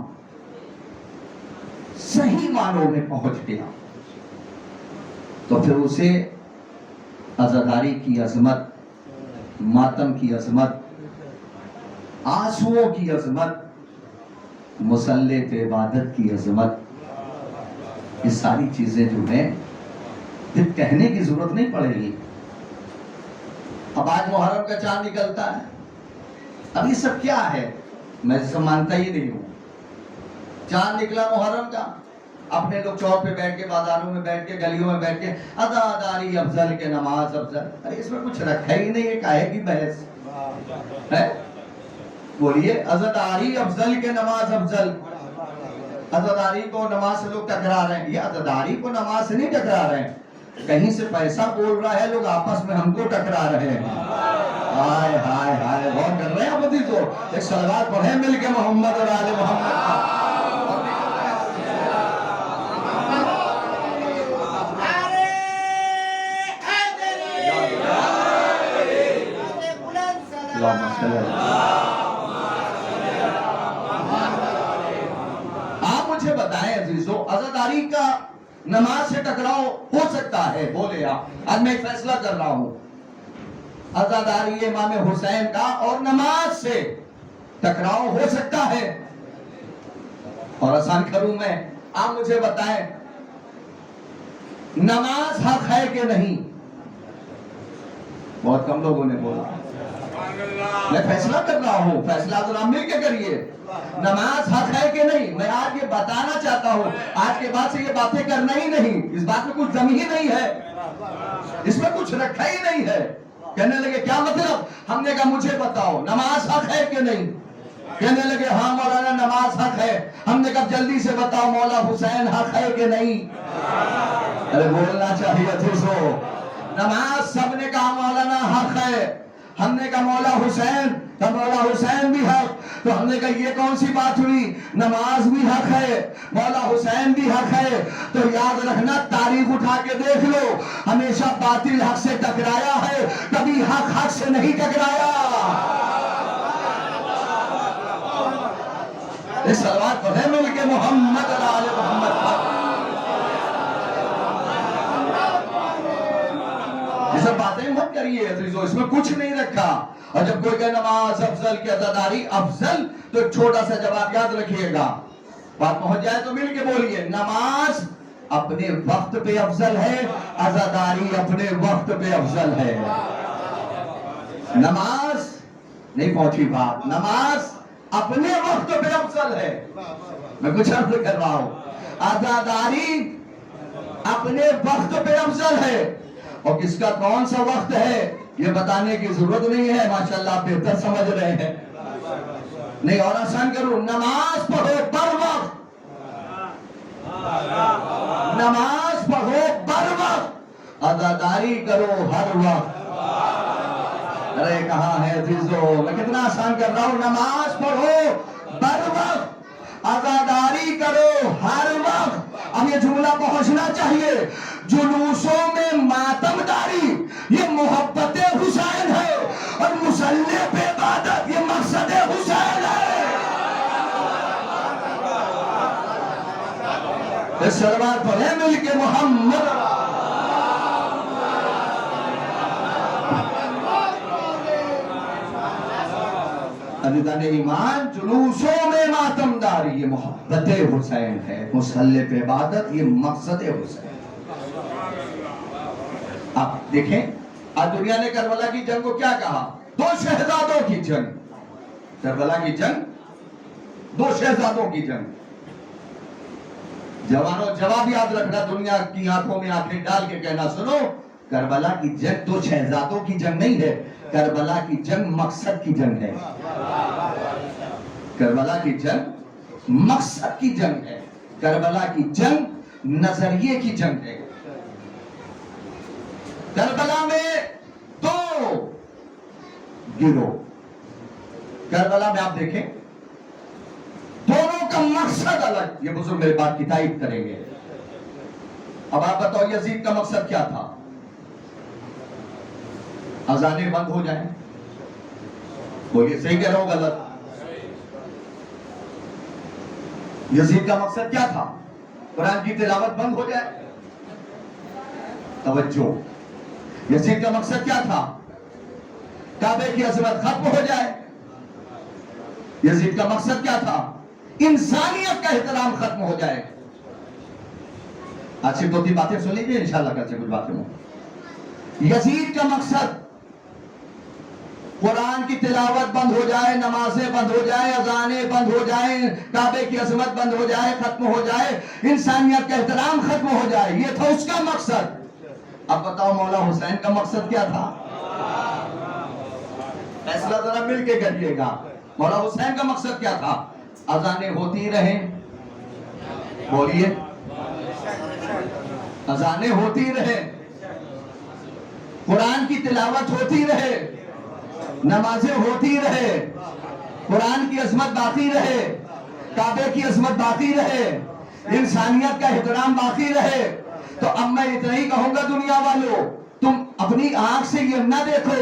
معنوں میں پہنچ گیا تو پھر اسے عزاداری کی عظمت، ماتم کی عظمت، آنسوؤں کی عظمت، مصلی پہ عبادت کی عظمت، یہ ساری چیزیں جو ہیں پھر کہنے کی ضرورت نہیں پڑے گی۔ اب آج محرم کا چاند نکلتا ہے، اب یہ سب کیا ہے؟ میں اسے مانتا ہی نہیں ہوں۔ چاند نکلا محرم کا، اپنے لوگ چوک پہ بیٹھ کے، بازاروں میں بیٹھ کے، گلیوں میں بیٹھ کے عزاداری افضل کے نماز افضل، ارے اس میں کچھ رکھا ہی نہیں ہے، کاہے کی بحث ہے؟ بولیے، عزاداری افضل کے نماز افضل۔ عزاداری کو نماز سے لوگ ٹکرا رہے ہیں، یہ عزاداری کو نماز سے نہیں ٹکرا رہے ہیں، کہیں سے پیسہ بول رہا ہے، لوگ آپس میں ہم کو ٹکرا رہے ہیں۔ ہائے ہائے ہائے، غور کر رہے ہیں آپ عزیزو؟ ایک صلوات پڑھیں مل کے محمد اور آل محمد۔ آپ مجھے بتائیں عزیزو، عزاداری کا نماز سے ٹکراؤ ہو سکتا ہے؟ بولے آپ، آج میں ایک فیصلہ کر رہا ہوں، عزاداری امام حسین کا اور نماز سے ٹکراؤ ہو سکتا ہے؟ اور آسان کروں میں، آپ مجھے بتائیں نماز حق ہے کہ نہیں؟ بہت کم لوگوں نے بولا۔ میں فیصلہ کر رہا ہوں، فیصلہ ذرا مل کے کریے، نماز حق ہے کہ نہیں؟ میں آج یہ بتانا چاہتا ہوں، آج کے بعد سے یہ باتیں کرنا ہی نہیں، اس بات میں کچھ دم ہی نہیں ہے، اس میں کچھ رکھا ہی نہیں ہے۔ کہنے لگے کیا مطلب؟ ہم نے کہا مجھے بتاؤ نماز حق ہے کہ نہیں؟ کہنے لگے ہاں مولانا نماز حق ہے۔ ہم نے کہا جلدی سے بتاؤ مولا حسین حق ہے کہ نہیں؟ ارے بولنا چاہیے تھے سو، نماز سب نے کہا مولانا حق ہے۔ ہم نے کہا مولا حسین، تو مولا حسین بھی حق، تو ہم نے کہا یہ کون سی بات ہوئی؟ نماز بھی حق ہے، مولا حسین بھی حق ہے، تو یاد رکھنا تاریخ اٹھا کے دیکھ لو، ہمیشہ باطل حق سے ٹکرایا ہے، کبھی حق حق سے نہیں ٹکرایا۔ اس صلوات پڑھیں مل کے محمد اور آل محمد۔ یہ سب باتیں مت کریے عزیزو، اس میں کچھ نہیں رکھا۔ اور جب کوئی کہے نماز افضل کی عزاداری افضل، تو ایک چھوٹا سا جواب یاد رکھیے گا، بات پہنچ جائے تو مل کے بولیے، نماز اپنے وقت پہ افضل ہے، عزاداری اپنے وقت پہ افضل ہے۔ نماز نہیں پہنچی بات، نماز اپنے وقت پہ افضل ہے، میں کچھ عرض کر رہا ہوں، عزاداری اپنے وقت پہ افضل ہے، اور کس کا کون سا وقت ہے یہ بتانے کی ضرورت نہیں ہے، ماشاءاللہ آپ بہتر سمجھ رہے ہیں۔ نہیں اور آسان کروں، نماز پڑھو بر وقت، نماز پڑھو بر وقت، عزاداری کرو ہر وقت۔ ارے کہاں ہے عزیزو، میں کتنا آسان کر رہا ہوں، نماز پڑھو بر وقت، عزاداری کرو ہر وقت۔ اب یہ جملہ پہنچنا چاہیے، جلوسوں میں ماتم داری یہ محبت حسین ہے، اور مصلی پہ عبادت یہ مقصد حسین ہے۔ اس صلوات پڑھیں مل کے محمد۔ عزیزان ایمان، جلوسوں میں ماتم داری یہ محبت حسین ہے، مصلی پہ عبادت یہ مقصد حسین۔ آپ دیکھیں آج دنیا نے کربلا کی جنگ کو کیا کہا؟ دو شہزادوں کی جنگ۔ کربلا کی جنگ دو شہزادوں کی جنگ۔ جوانوں جواب یاد رکھنا، دنیا کی آنکھوں میں آنکھیں ڈال کے کہنا سنو، کربلا کی جنگ دو شہزادوں کی جنگ نہیں ہے، کربلا کی جنگ مقصد کی جنگ ہے۔ کربلا کی جنگ مقصد کی جنگ ہے، کربلا کی جنگ نظریے کی جنگ ہے۔ کربلا میں دو گروہ، کربلا میں آپ دیکھیں دونوں کا مقصد الگ، یہ بزرگ میرے بات کی تائید کریں گے۔ اب آپ بتاؤ یزید کا مقصد کیا تھا؟ اذانیں بند ہو جائیں، بولیے صحیح کہہ رہا ہوں غلط؟ یزید کا مقصد کیا تھا؟ قرآن کی تلاوت بند ہو جائے؟ توجہ، یزید کا مقصد کیا تھا؟ کعبے کی عظمت ختم ہو جائے۔ یزید کا مقصد کیا تھا؟ انسانیت کا احترام ختم ہو جائے۔ آج صرف 2-3 باتیں سن لیجیے، انشاءاللہ کل سے کچھ باتیں ہوں۔ یزید کا مقصد قرآن کی تلاوت بند ہو جائے، نمازیں بند ہو جائے، اذانیں بند ہو جائیں، کعبے کی عظمت بند ہو جائے، ختم ہو جائے، انسانیت کا احترام ختم ہو جائے، یہ تھا اس کا مقصد۔ اب بتاؤ مولا حسین کا مقصد کیا تھا؟ فیصلہ ذرا مل کے کریے گا، مولا حسین کا مقصد کیا تھا؟ اذانیں ہوتی رہیں، بولیے، اذانیں ہوتی رہیں، قرآن کی تلاوت ہوتی رہے، نمازیں ہوتی رہے، قرآن کی عظمت باقی رہے، کعبے کی عظمت باقی رہے، انسانیت کا احترام باقی رہے۔ تو اب میں اتنا ہی کہوں گا دنیا والوں، تم اپنی آنکھ سے یہ نہ دیکھو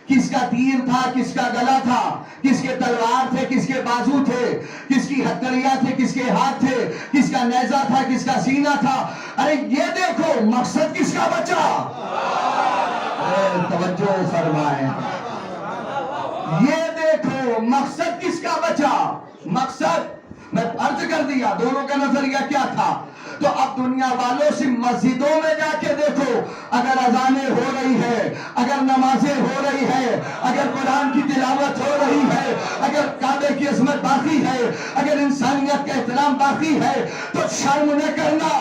کس کا تیر تھا، کس کا گلا تھا، کس کے تلوار تھے، کس کے بازو تھے، کس کی ہتھکڑیاں تھے، کس کے ہاتھ تھے، کس کا نیزہ تھا، کس کا سینہ تھا۔ ارے یہ دیکھو مقصد کس کا بچا؟ توجہ فرمائیں، یہ دیکھو مقصد کس کا بچا؟ مقصد میں عرض کر دیا دونوں کا نظریہ کیا تھا۔ تو اب دنیا والوں سے مسجدوں میں جا کے دیکھو، اگر اذانیں ہو رہی ہے، اگر نمازیں ہو رہی ہے، اگر قرآن کی تلاوت ہو رہی ہے، اگر کعبے کی عظمت باقی ہے، اگر انسانیت کا احترام باقی ہے، تو شرم نہ کرنا،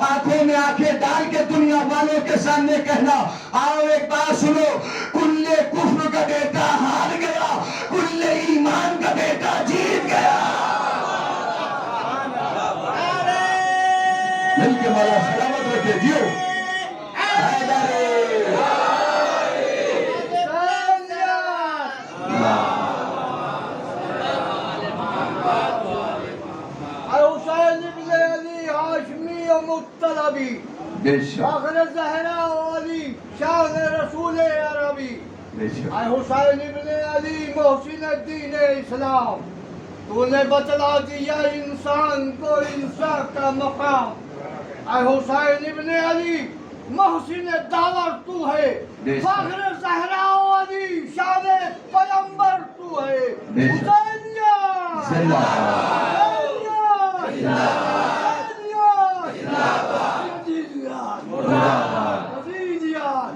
آنکھوں میں آنکھیں ڈال کے دنیا والوں کے سامنے کہنا، آؤ ایک بات سنو، کل کفر کا بیٹا ہار گیا، کل ایمان کا بیٹا جیت گیا۔ مل کے مولا سلامت رکھے جیو۔ حسین ابن علی ہاشمی و مطلبی، بے شک، فخر زہرا و علی شان رسول عربی، بے شک، اے حسین ابن علی محسن الدین اسلام، تو نے بتلا دیا انسان کو انسان کا مقام۔ اے حسین ابن علی محسن دعوت تو ہے، فخر زہرا و علی شان پیغمبر تو ہے۔ حسینیہ زندہ باد،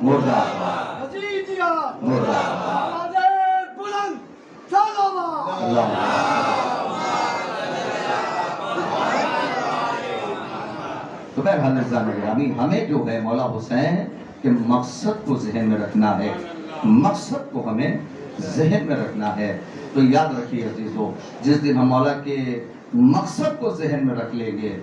مرد آباد، مرد آباد، مرد آباد، اللہ۔ تو بہرحال عزیزان گرامی، ہمیں جو ہے مولا حسین کے مقصد کو ذہن میں رکھنا ہے، مقصد کو ہمیں ذہن میں رکھنا ہے۔ تو یاد رکھیے عزیزو، جس دن ہم مولا کے مقصد کو ذہن میں رکھ لیں گے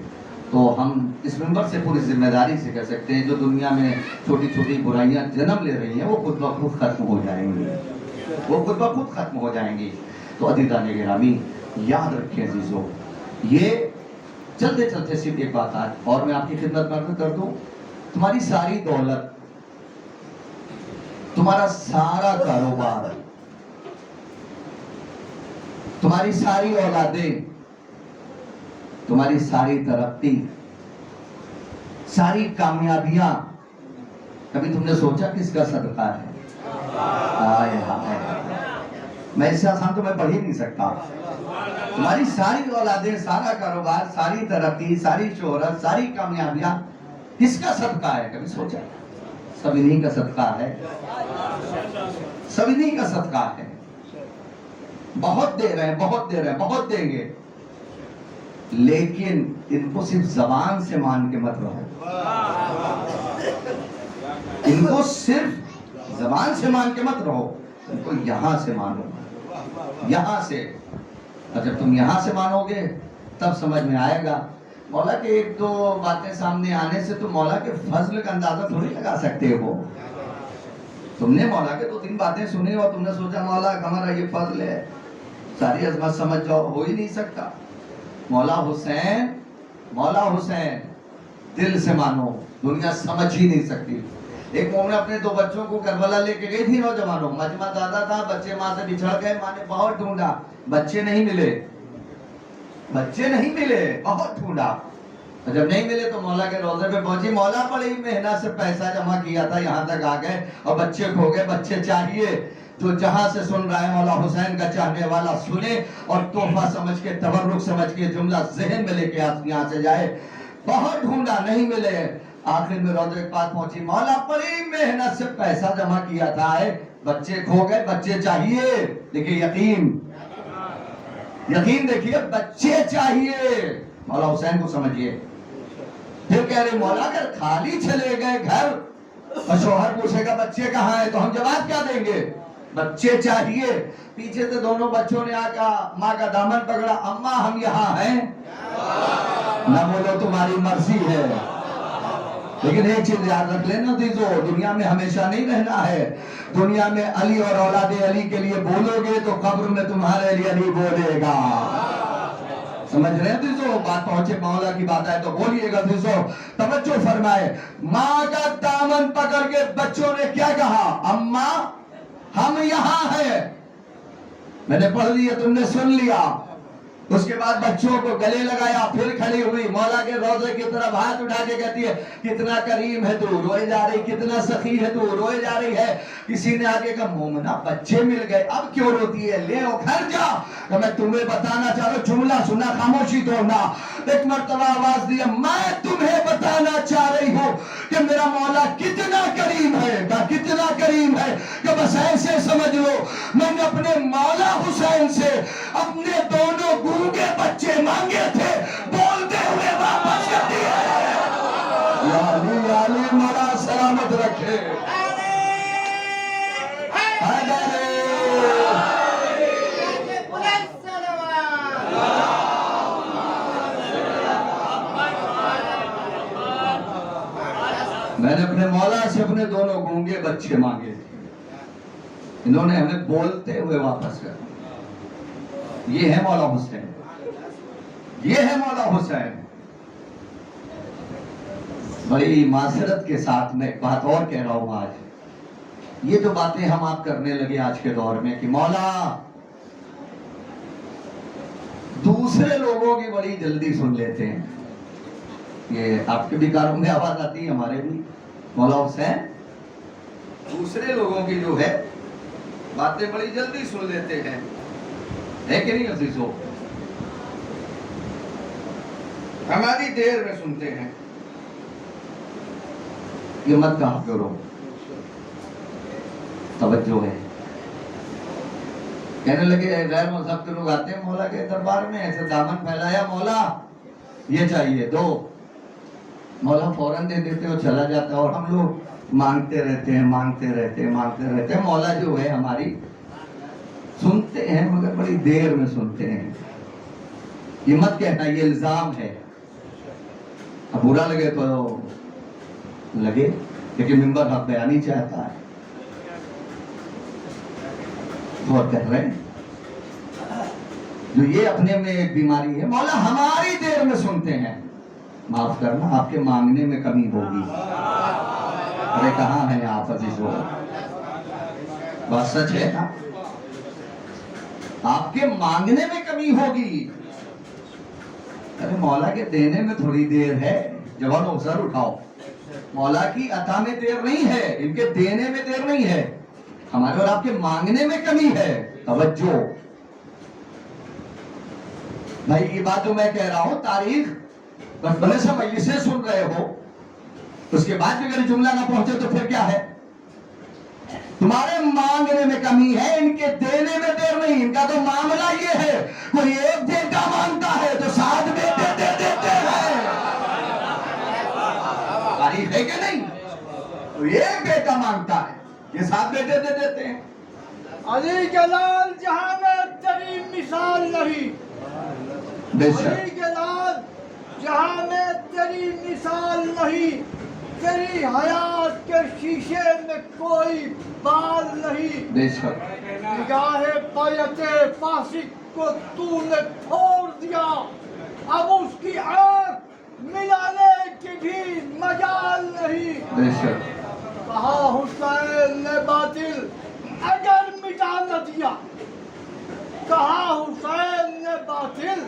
تو ہم اس منبر سے پوری ذمہ داری سے کہہ سکتے ہیں جو دنیا میں چھوٹی چھوٹی برائیاں جنم لے رہی ہیں وہ خود بخود ختم ہو جائیں گی، وہ خود بخود ختم ہو جائیں گی۔ تو عزیزان گرامی یاد رکھیں عزیزو، یہ چلتے چلتے صرف ایک بات آج اور میں آپ کی خدمت میں عرض کر دوں، تمہاری ساری دولت، تمہارا سارا کاروبار، تمہاری ساری اولادیں، تمہاری ساری ترقی، ساری کامیابیاں، کبھی تم نے سوچا کس کا صدقہ ہے؟ آئے ہائے، میں اس سے آسان تو میں پڑھ ہی نہیں سکتا۔ تمہاری ساری اولادیں، سارا کاروبار، ساری ترقی، ساری شہرت، ساری کامیابیاں کس کا صدقہ ہے؟ کبھی سوچا؟ سب انہی کا صدقہ ہے، سب انہی کا صدقہ ہے۔ بہت دے رہے ہیں، بہت دے رہے ہیں، بہت دیں گے، لیکن ان کو صرف زبان سے مان کے مت رہو، ان کو صرف زبان سے مان کے مت رہو، ان کو یہاں سے مانو، یہاں سے۔ اور جب تم یہاں سے مانو گے تب سمجھ میں آئے گا۔ مولا کے ایک دو باتیں سامنے آنے سے تم مولا کے فضل کا اندازہ تھوڑی لگا سکتے ہو۔ تم نے مولا کے 2-3 باتیں سنی اور تم نے سوچا مولا ہمارا یہ فضل ہے، ساری عظمت سمجھ جاؤ، ہو ہی نہیں سکتا۔ مولا حسین دل سے مانو، دنیا سمجھ ہی نہیں سکتی۔ ایک مومن اپنے 2 بچوں کو کربلا لے کے گئی تھی نوجوانوں، مجمع زیادہ تھا، بچے ماں سے بچھڑ گئے، ماں نے بہت ڈھونڈا، بچے نہیں ملے، بچے نہیں ملے، بہت ڈھونڈا۔ اور جب نہیں ملے تو مولا کے روضے پہ پہنچی. مولا بڑی محنت سے پیسہ جمع کیا تھا, یہاں تک آ گئے اور بچے کھو گئے, بچے چاہیے. تو جہاں سے سن رہا ہے مولا حسین کا چاہنے والا سنے اور تحفہ سمجھ کے, تبرک سمجھ کے جملہ ذہن میں لے کے یہاں سے جائے. بہت ڈھونڈا, نہیں ملے. آخر میں روضے کے پاس پہنچی. مولا بڑی محنت سے پیسہ جمع کیا تھا, بچے کھو گئے, بچے چاہیے. دیکھیے یقین دیکھیے, بچے چاہیے. مولا حسین کو سمجھیے. پھر کہہ رہے مولا اگر خالی چلے گئے گھر اور شوہر پوچھے گا بچے کہاں ہیں تو ہم جواب کیا دیں گے؟ بچے چاہیے. پیچھے سے دونوں بچوں نے آ کر ماں کا دامن پکڑا. اماں ہم یہاں ہیں. نہ بولو تمہاری مرضی ہے. لیکن ایک چیز یاد رکھ لینا عزیزو, دنیا میں ہمیشہ نہیں رہنا ہے. دنیا میں علی اور اولاد علی کے لیے بولو گے تو قبر میں تمہارے لیے علی بولے گا. سمجھ رہے ہیں عزیزو؟ بات پہنچے مولا کی بات آئے تو بولیے گا عزیزو. توجہ فرمائے. ماں کا دامن پکڑ کے بچوں نے کیا کہا؟ اماں ہم یہاں ہیں. میں نے پڑھ لیا, تم نے سن لیا. اس کے بعد بچوں کو گلے لگایا, پھر کھڑی ہوئی, مولا کے روضے کی طرف ہاتھ اٹھا کے کہتی ہے کتنا کریم ہے تو, روئے جا رہی, کتنا سخی ہے تو, روئے جا رہی ہے. کسی نے آگے کہا مومنہ بچے مل گئے, اب کیوں روتی ہے, لے او گھر جا. کہ میں تمہیں بتانا چاہ رہا ہوں, جملہ سنا, خاموشی توڑنا. ایک مرتبہ آواز دیا, میں تمہیں بتانا چاہ رہی ہوں کہ میرا مولا کتنا کریم ہے. کتنا کریم ہے کہ بس ایسے سمجھ لو میں نے اپنے مولا حسین سے اپنے دونوں گونگے بچے مانگے تھے, بولتے ہوئے واپس کر دیے. یا علی مولا سلامت رکھے. میں نے اپنے مولا سے اپنے دونوں گونگے بچے مانگے تھے, انہوں نے ہمیں بولتے ہوئے واپس کر. یہ ہے مولا حسین, یہ ہے مولا حسین. بڑی معذرت کے ساتھ میں ایک بات اور کہہ رہا ہوں آج. یہ جو باتیں ہم آپ کرنے لگے آج کے دور میں کہ مولا دوسرے لوگوں کی بڑی جلدی سن لیتے ہیں. یہ آپ کے بھی کاروں میں آواز آتی ہے, ہمارے بھی. مولا حسین دوسرے لوگوں کی جو ہے باتیں بڑی جلدی سن لیتے ہیں, ہے کہ نہیں عزیزو؟ ہماری دیر میں سنتے ہیں. یہ مت کہا کرو, توجہ ہے. کہنے لگے غیر مذہب کے لوگ آتے ہیں مولا کے دربار میں, ایسے دامن پھیلایا, مولا یہ چاہیے دو. مولا فوراً دے دیتے اور چلا جاتا, اور ہم لوگ مانگتے رہتے ہیں. مولا جو ہے ہماری سنتے ہیں مگر بڑی دیر میں سنتے ہیں. یہ مت کہنا, یہ الزام ہے. اب برا لگے تو لگے, لیکن منبر حق بیانی چاہتا ہے. غور کر رہے ہیں جو یہ اپنے میں ایک بیماری ہے. مولا ہماری دیر میں سنتے ہیں, معاف کرنا آپ کے مانگنے میں کمی ہوگی. ارے کہاں ہیں آپ عزیزو؟ بات سچ ہے نا, آپ کے مانگنے میں کمی ہوگی. ارے مولا کے دینے میں تھوڑی دیر ہے. جوانوں سر اٹھاؤ, مولا کی عطا میں دیر نہیں ہے, ان کے دینے میں دیر نہیں ہے. ہمارے اور آپ کے مانگنے میں کمی ہے. توجہ بھائی, یہ بات جو میں کہہ رہا ہوں تاریخ بس بڑے سے مجلسیں سن رہے ہو, اس کے بعد بھی اگر جملہ نہ پہنچے تو پھر کیا ہے؟ تمہارے مانگنے میں کمی ہے, ان کے دینے میں دیر نہیں. ان کا تو معاملہ یہ ہے, کوئی ایک بیٹا مانگتا ہے تو 7 بیٹے دے دیتے ہیں. تاریخ ہے کہ نہیں؟ تو ایک بیٹا مانگتا ہے, یہ 7 بیٹے دے دیتے ہیں. علی جلال جہاں میں تیری مثال نہیں, علی جلال جہاں میں تیری مثال نہیں. تیری حیات کے شیشے میں کوئی بال نہیں. بے شک نگاہ بیعت فاسق کو تو نے چھوڑ دیا, اب اس کی آنکھ ملانے کی بھی مجال نہیں. بے شک کہا حسین نے باطل اگر مٹا نہ دیا, کہا حسین نے باطل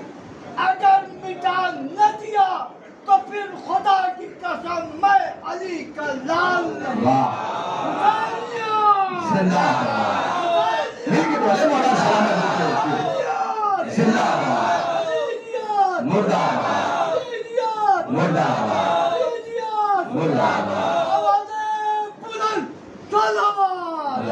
اگر مٹا نہ دیا تو تو پھر خدا کی قسم میں علی کا لال نہیں. واہ حسینیت! زندہ باد. مل کے بولے مولا سلامت رکھے. زندہ باد. مردہ باد. مردہ باد. مردہ باد. آوازیں بلند صلوات.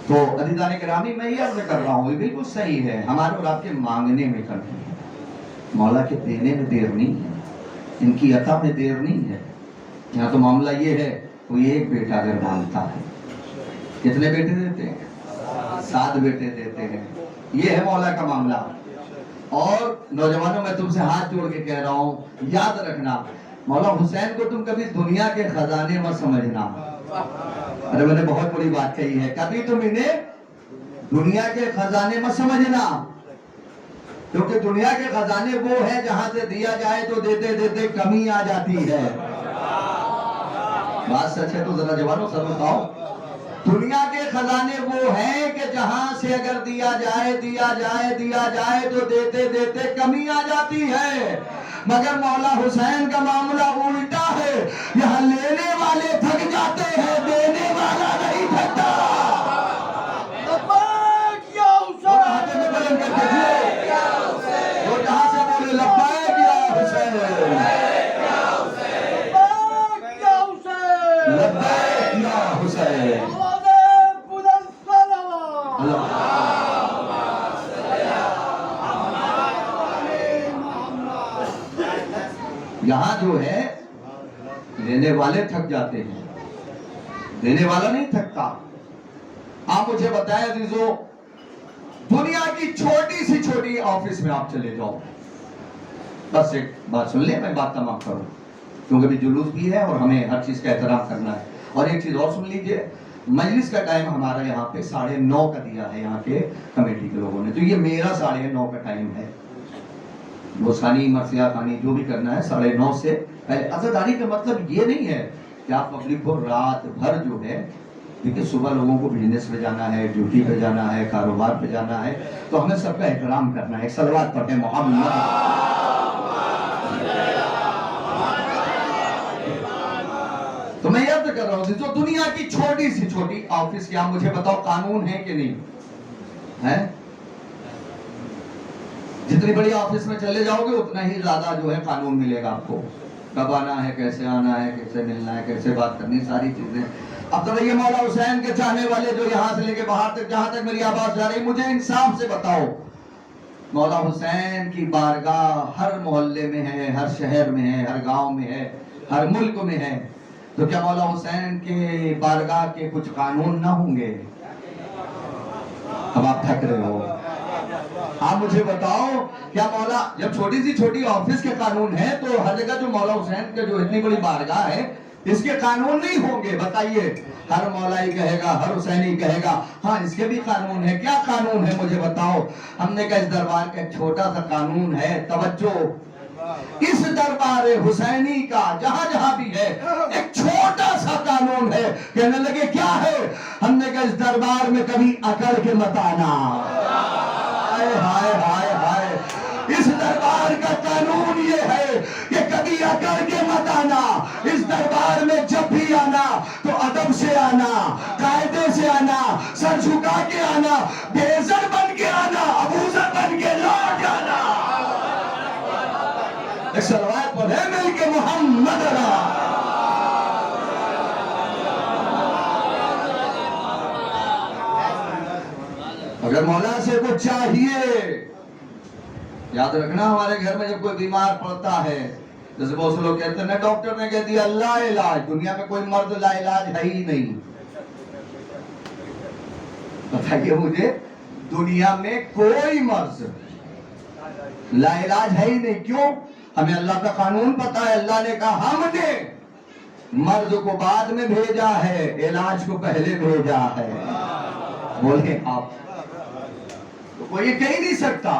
تو عزیزان گرامی میں یہ عرض کر رہا ہوں یہ بالکل صحیح ہے. ہمارے اور آپ کے مانگنے میں کمی ہے. مولا کے دینے میں دیر نہیں ہے. ان کی عطا میں دیر نہیں ہے. یہاں تو معاملہ یہ ہے کوئی ایک بیٹا اگر مانگتا ہے کتنے بیٹے دیتے ہیں؟ 7 بیٹے دیتے ہیں. یہ ہے مولا کا معاملہ. اور نوجوانوں میں تم سے ہاتھ جوڑ کے کہہ رہا ہوں یاد رکھنا مولا حسین کو تم کبھی دنیا کے خزانے مت سمجھنا. ارے میں نے بہت بڑی بات کہی ہے. کبھی تم انہیں دنیا کے خزانے مت سمجھنا کیونکہ دنیا کے خزانے وہ ہیں جہاں سے دیا جائے تو دیتے دیتے کمی آ جاتی ہے. بات سچ ہے تو ذرا جوانوں سر بتاؤ. دنیا کے خزانے وہ ہیں کہ جہاں سے اگر دیا جائے تو دیتے دیتے کمی آ جاتی ہے. مگر مولا حسین کا معاملہ الٹا ہے. یہاں لینے والے تھک جاتے ہیں دینے والا نہیں تھکتا. لبیک یا ہاتھ میں بلند کر کے وہ جہاں سے بولے لبیک یا حسین. لبیک یا حسین. لبیک یا حسین. آوازیں بلند صلوات. اللہ یہاں جو ہے لینے والے تھک جاتے ہیں دینے والا نہیں تھکتا. آپ مجھے بتائیں عزیزو دنیا کی چھوٹی سی چھوٹی آفس میں آپ چلے جاؤ. بس ایک بات سن لیں میں بات تمام کروں کیونکہ بھی جلوس بھی ہے اور ہمیں ہر چیز کا احترام کرنا ہے. اور ایک چیز اور سن لیجئے مجلس کا ٹائم ہمارا یہاں پہ 9:30 کا دیا ہے یہاں کے کمیٹی کے لوگوں نے. تو یہ میرا 9:30 کا ٹائم ہے. بوسانی مرثیہ خانی جو بھی کرنا ہے 9:30 سے پہلے. عزاداری کا مطلب یہ نہیں ہے کہ آپ پبلک کو رات بھر جو ہے کیونکہ صبح لوگوں کو بزنس پہ جانا ہے ڈیوٹی پہ جانا ہے کاروبار پہ جانا ہے تو ہمیں سب کا احترام کرنا ہے. ایک صلوات پڑھیں محمد. تو میں یاد کر رہا ہوں جو دنیا کی چھوٹی سی چھوٹی آفس کی آپ مجھے بتاؤ قانون ہے کہ نہیں ہے؟ جتنی بڑی آفس میں چلے جاؤ گے اتنا ہی زیادہ جو ہے قانون ملے گا آپ کو. کب آنا ہے کیسے آنا ہے کیسے ملنا ہے کیسے بات کرنی ساری چیزیں. اب تو یہ مولا حسین کے چاہنے والے جو یہاں سے لے کے باہر تک جہاں تک میری آواز جا رہی مجھے انصاف سے بتاؤ مولا حسین کی بارگاہ ہر محلے میں ہے ہر شہر میں ہے ہر گاؤں میں ہے ہر ملک میں ہے. تو کیا مولا حسین کے بارگاہ کے کچھ قانون نہ ہوں گے؟ اب آپ تھک رہے ہو. آپ مجھے بتاؤ کیا مولا جب چھوٹی سی چھوٹی آفس کے قانون ہیں تو ہر جگہ جو مولا حسین کے جو اتنی بڑی بارگاہ ہے اس کے قانون نہیں ہوں گے؟ بتائیے. ہر مولائی کہے گا ہر حسینی کہے گا ہاں اس کے بھی قانون ہے. کیا قانون ہے مجھے بتاؤ. ہم نے کہا اس دربار کا ایک چھوٹا سا قانون ہے. توجہ اس دربار حسینی کا جہاں جہاں بھی ہے ایک چھوٹا سا قانون ہے. کہنے لگے کیا ہے؟ ہم نے کہا اس دربار میں کبھی اکڑ کے مت آنا. ہائے ہائے ہائے ہائے. اس دربار کا قانون یہ ہے کہ کبھی اکڑ کے مت آنا. اس دربار میں جب بھی آنا تو ادب سے آنا قاعدے سے آنا سر جھکا کے آنا بےعزت بن کے آنا ابوذر بن کے لوٹ جانا. ایک صلوات پڑھے مل کے محمد را. اگر مولا سے کچھ چاہیے یاد رکھنا ہمارے گھر میں جب کوئی بیمار پڑتا ہے جیسے بہت سے لوگ کہتے ہیں ڈاکٹر نے کہہ دیا لا علاج. دنیا میں کوئی مرد لا علاج ہے ہی نہیں. بتائیے مجھے دنیا میں کوئی مرض لا علاج ہے ہی نہیں. کیوں؟ ہمیں اللہ کا قانون پتا ہے. اللہ نے کہا ہم نے مرض کو بعد میں بھیجا ہے علاج کو پہلے بھیجا ہے. بولے آپ تو کوئی یہ کہہ نہیں سکتا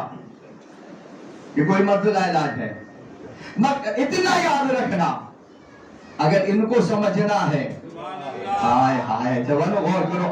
کہ کوئی مرض لا علاج ہے. مگر اتنا یاد رکھنا اگر ان کو سمجھنا ہے ہائے ہائے جوانوں غور کرو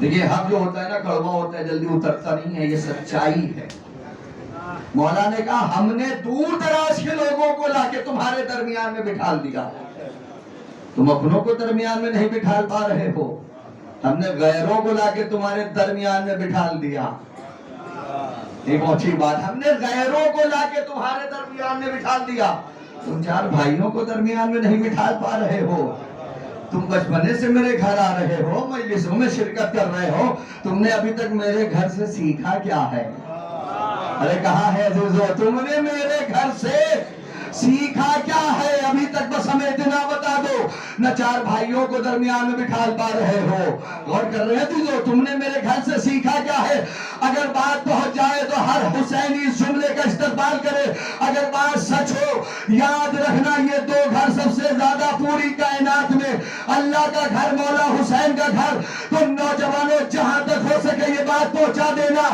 دیکھیے حق جو ہوتا ہے نا کڑوا ہوتا ہے، جلدی اترتا نہیں ہے، یہ سچائی ہے۔ مولا نے کہا ہم نے دور دراز کے لوگوں کو لا کے تمہارے درمیان میں بٹھال دیا، تم اپنوں کو درمیان میں نہیں بٹھال پا رہے ہو، ہم نے غیروں کو لا کے تمہارے درمیان میں بٹھال دیا۔ یہ پہنچی بات، ہم نے غیروں کو لا کے تمہارے درمیان میں بٹھال دیا، تم چار بھائیوں کو درمیان میں نہیں بٹھال پا رہے ہو، تم بچپنے سے میرے گھر آ رہے ہو، مجلسوں میں شرکت کر رہے ہو، تم نے ابھی تک میرے گھر سے سیکھا کیا ہے؟ ارے کہاں ہے عزیزو، تم نے میرے گھر سے سیکھا کیا ہے؟ ابھی تک بس ہمیں اتنا بتا دو، نہ چار بھائیوں کو درمیان میں بٹھال پا رہے ہو۔ غور کر رہے ہیں عزیزو، تم نے میرے گھر سے سیکھا کیا ہے؟ اگر بات پہنچ جائے تو ہر حسینی اس جملے کا استقبال کرے، اگر بات سچ ہو یاد رکھنا یہ دو گھر سب سے زیادہ پوری کائنات میں، اللہ کا گھر مولا حسین کا گھر۔ تو نوجوانوں جہاں تک ہو سکے یہ بات پہنچا دینا،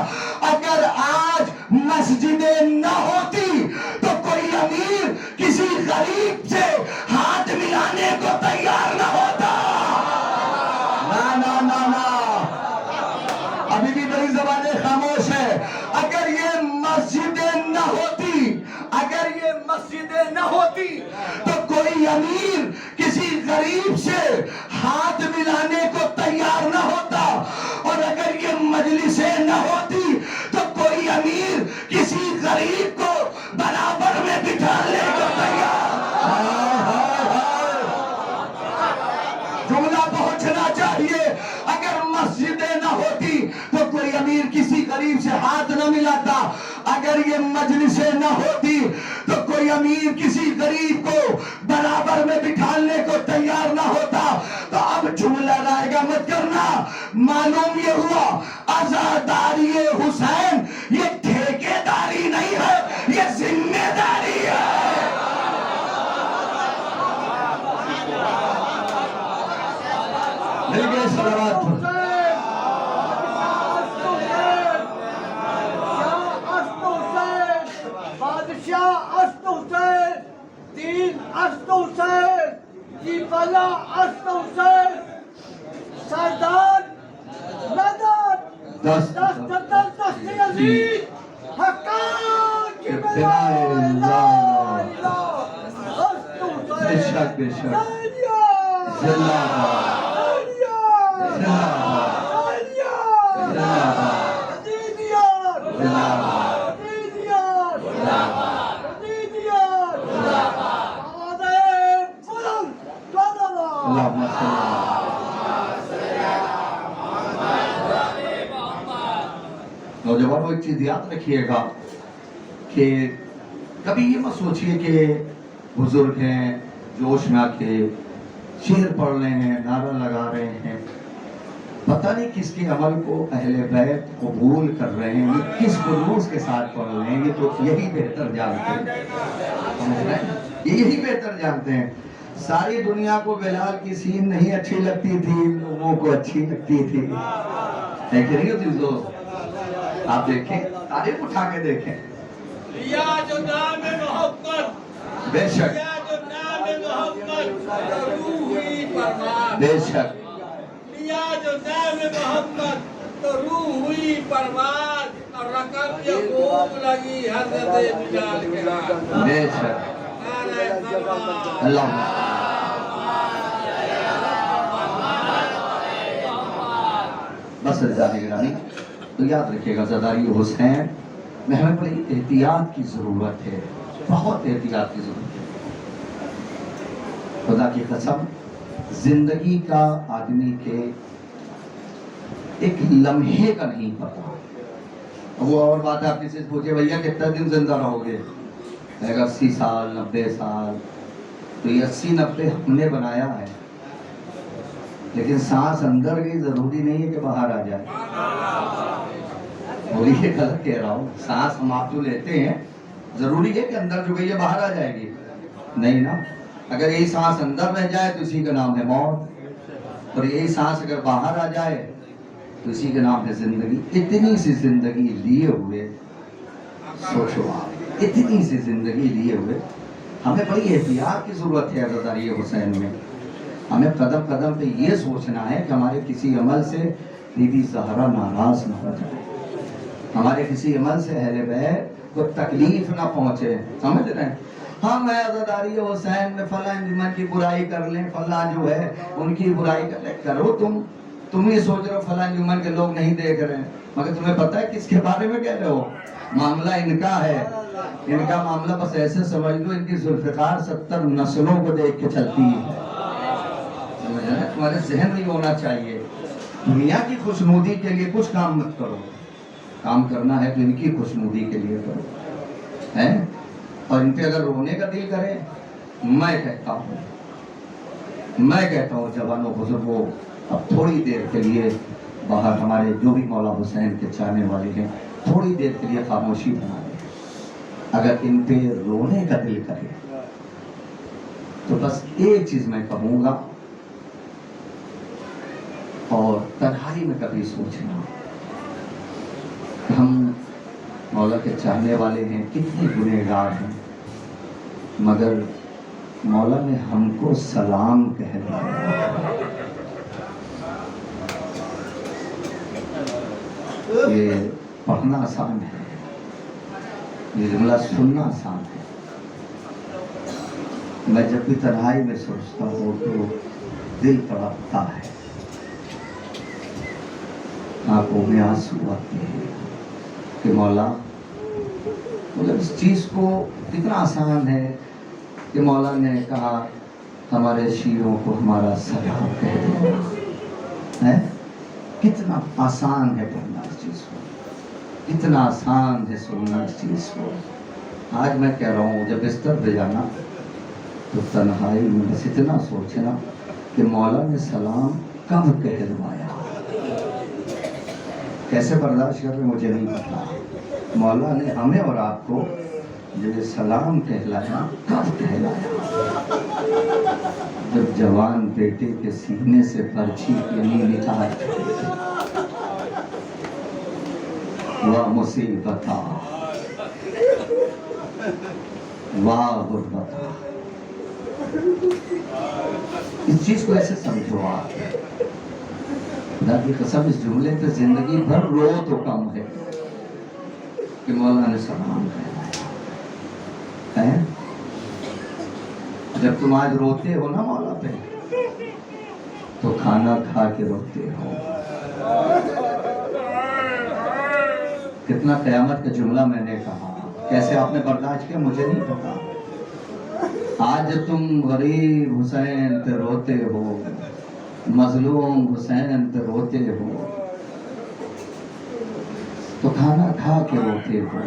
اگر آج مسجدیں نہ ہوتی تو کوئی امیر کسی غریب سے ہاتھ ملانے کو تیار نہ ہوتا۔ نا نا نا نا، ابھی بھی بڑی زبانیں خاموش ہے۔ اگر یہ مسجدیں نہ ہوتی، اگر یہ مسجدیں نہ ہوتی تو کوئی امیر کسی غریب سے ہاتھ ملانے کو تیار نہ ہوتا، اور اگر یہ مجلسیں نہ ہوتی تو کوئی امیر کسی غریب کو برابر میں بٹھانے کو تیار۔ جملہ پہنچنا چاہیے، اگر مسجدیں نہ ہوتی تو کوئی امیر کسی غریب سے ہاتھ نہ ملاتا، اگر یہ مجلسیں نہ ہوتی تو کوئی امیر کسی غریب کو برابر میں بٹھانے کو تیار نہ ہوتا۔ تو اب جملہ رائے گا مت کرنا، معلوم یہ ہوا عزاداری حسین یہ ٹھیکیداری نہیں ہے، یہ ذمہ داری ہے۔ مل گئے صلوات پر۔ بادشاہ اشت حسین، دین اشت حسین، جیبلا اشت حسین، سردار مدد دست دست یزید حقان کی بلائے لا الہ اشت حسین۔ بے شک بے شک، زلیہ زندہ باد، زندہ باد، زندہ باد۔ اللہم نوجوانوں ایک چیز یاد رکھیے گا کہ کبھی یہ مت سوچئے کہ بزرگ ہیں جوش میں آ کے شعر پڑھ رہے ہیں، نعرہ لگا رہے ہیں، پتہ نہیں کس کے عمل کو اہل بیت قبول کر رہے ہیں، یہ کس خلوص کے ساتھ پڑھ رہے ہیں، یہ تو یہی بہتر جانتے ہیں، سمجھ رہے ہیں؟ یہ یہی بہتر جانتے ہیں۔ ساری دنیا کو بلال کی سین نہیں اچھی لگتی تھی، لوگوں کو اچھی لگتی تھی، دیکھ رہی ہو دوستو؟ آپ دیکھیں، تاریخ اٹھا کے دیکھیں۔ لیا جو نام محمد، بے شک لیا جو نام محمد تو روح ہوئی پرواز، بے شک، لیا جو نام محمد تو روح ہوئی پرواز، اور رقم یہ خوب لگی حضرت بلال کے ہاتھ۔ بے شک، نعرہ تکبیر۔ اللہ بس رضا نگرانی تو یاد رکھیے گا زاداری حسین میں ہمیں بڑی احتیاط کی ضرورت ہے، بہت احتیاط کی ضرورت ہے۔ خدا کی قسم زندگی کا آدمی کے ایک لمحے کا نہیں پتا۔ وہ اور بات ہے، آپ کسی سے پوچھے بھیا کتنا دن زندہ رہو گے، 80 سال 90 سال، تو یہ 80-90 ہم نے بنایا ہے، لیکن سانس اندر گئی ضروری نہیں ہے کہ باہر آ جائے۔ وہ یہ غلط کہہ رہا ہوں، سانس ہم آپ جو لیتے ہیں ضروری ہے کہ اندر جو گئی ہے باہر آ جائے گی؟ نہیں نا، اگر یہی سانس اندر رہ جائے تو اسی کا نام ہے موت، اور یہی سانس اگر باہر آ جائے تو اسی کا نام ہے زندگی۔ اتنی سی زندگی لیے ہوئے، سوچو آپ، اتنی سی زندگی لیے ہوئے ہمیں بڑی احتیاط کی ضرورت ہے عزاداری حسین میں۔ ہمیں قدم قدم پہ یہ سوچنا ہے کہ ہمارے کسی عمل سے بی بی زہرا ناراض نہ ہو جائے، ہمارے کسی عمل سے اہل بیت کو تکلیف نہ پہنچے، سمجھ رہے ہیں؟ ہاں میں عزاداری حسین میں فلاں انجمن کی برائی کر لیں، فلاں جو ہے ان کی برائی کر لیں، کرو تم یہ سوچ رہے ہو فلاں انجمن کے لوگ نہیں دیکھ رہے ہیں، مگر تمہیں پتہ ہے کس کے بارے میں کہہ رہے ہو؟ معاملہ ان کا ہے، ان کا معاملہ بس ایسے سمجھ لو ان کی ذوالفقار 70 نسلوں کو دیکھ کے چلتی ہے، سمجھ رہے ہیں؟ تمہارے ذہن میں ہونا چاہیے دنیا کی خوشنودی کے لیے کچھ کام مت کرو، کام کرنا ہے تو ان کی خوشنودی کے لیے کرو، ہے؟ اور ان پہ اگر رونے کا دل کرے، میں کہتا ہوں جوانوں بزرگوں اب تھوڑی دیر کے لیے باہر ہمارے جو بھی مولا حسین کے چاہنے والے ہیں تھوڑی دیر کے لیے خاموشی بنا لیں، اگر ان پہ رونے کا دل کرے تو بس ایک چیز میں کہوں گا، اور تنہائی میں کبھی سوچنا، ہم مولا کے چاہنے والے ہیں، کتنے گنہگار ہیں، مگر مولا نے ہم کو سلام کہہ دیا، یہ پڑھنا آسان ہے، یہ جملہ سننا آسان ہے، میں جب بھی تنہائی میں سوچتا ہوں تو دل تڑپتا ہے، آنکھوں میں آنسو آتے ہیں کہ مولا، مطلب اس چیز کو کتنا آسان ہے کہ مولا نے کہا ہمارے شیعوں کو ہمارا سلام کہہ دینا ہے، کتنا آسان ہے پڑھنا اس چیز کو، کتنا آسان ہے سننا اس چیز کو۔ آج میں کہہ رہا ہوں جب بستر پہ جانا تو تنہائی میں بس اتنا سوچنا کہ مولا نے سلام کب کہلوایا، کیسے برداشت کر رہے مجھے نہیں پتا، مولا نے ہمیں اور آپ کو جو یہ سلام کہلایا کب کہلایا؟ جب جوان بیٹے کے سینے سے پرچھی یعنی نکال واہ مصیبتا واہ غربتا، اس چیز کو ایسے سمجھو آپ، خدا کی قسم اس جملے پہ زندگی بھر رو تو کم ہے کہ مولا نے سلام کہلایا ہے۔ جب تم آج روتے ہو نا مولا پہ تو کھانا کھا کے روتے ہو، کتنا قیامت کا جملہ میں نے کہا، کیسے آپ نے برداشت کیا مجھے نہیں پتا۔ آج جب تم غریب حسین پہ روتے ہو، مظلوم حسین پہ روتے ہو تو کھانا کھا کے روتے ہو،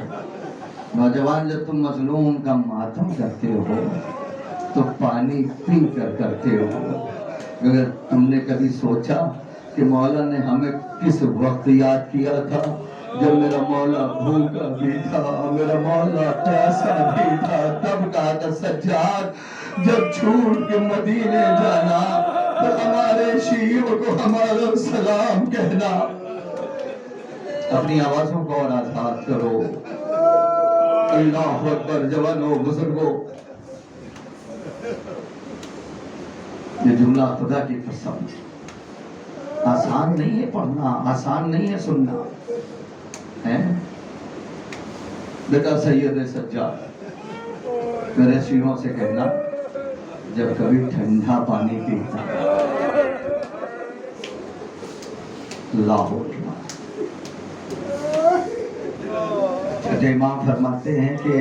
نوجوان جب تم مظلوم کا ماتم کرتے ہو تو پانی پی کر کرتے ہو۔ اگر تم نے کبھی سوچا کہ مولا نے ہمیں کس وقت یاد کیا تھا؟ جب میرا مولا بھوکا بھی تھا، میرا مولا پیاسا بھی تھا، تب کہا تھا سجاد جب چھوٹ کے مدینے جانا تو ہمارے شیعوں کو ہمارا سلام کہنا۔ اپنی آوازوں کو اور آزاد کرو، اللہ اکبر، جوانوں بزرگوں، یہ جملہ خدا کی قسم آسان نہیں ہے پڑھنا، آسان نہیں ہے سننا ہے۔ بیٹا سید سجاد میرے شیعوں سے کہنا جب کبھی ٹھنڈا پانی پیتا لاہور چھٹے امام فرماتے ہیں کہ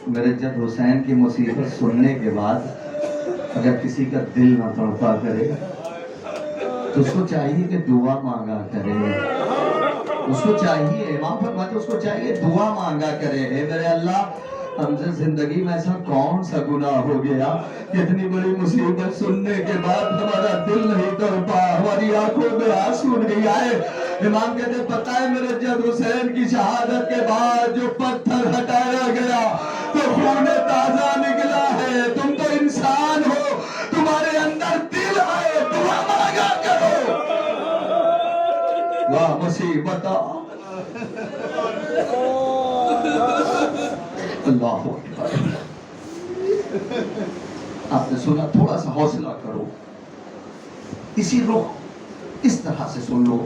میرے جد حسین کی مصیبت سننے کے بعد اگر کسی کا دل نہ تڑپا کرے تو اس کو چاہیے کہ دعا مانگا کرے، اس کو چاہیے، امام فرماتے اس کو چاہیے دعا مانگا کرے، اے میرے اللہ ہم سے زندگی میں ایسا کون سا گناہ ہو گیا کہ اتنی بڑی مصیبت سننے کے بعد ہمارا دل نہیں تڑپا، ہماری آنکھوں میں آنسو نہیں آئے۔ امام کہتے پتہ ہے میرے جد حسین کی شہادت کے بعد جو پتھر ہٹایا گیا تو خون تازہ نکلا ہے۔ تم تو انسان ہو، تمہارے اندر دل آئے، دعا مانگا کرو۔ واہ مصیبتا، اللہ اکبر۔ آپ نے سنا، تھوڑا سا حوصلہ کرو، اسی رخ اس طرح سے سن لو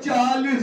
40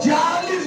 40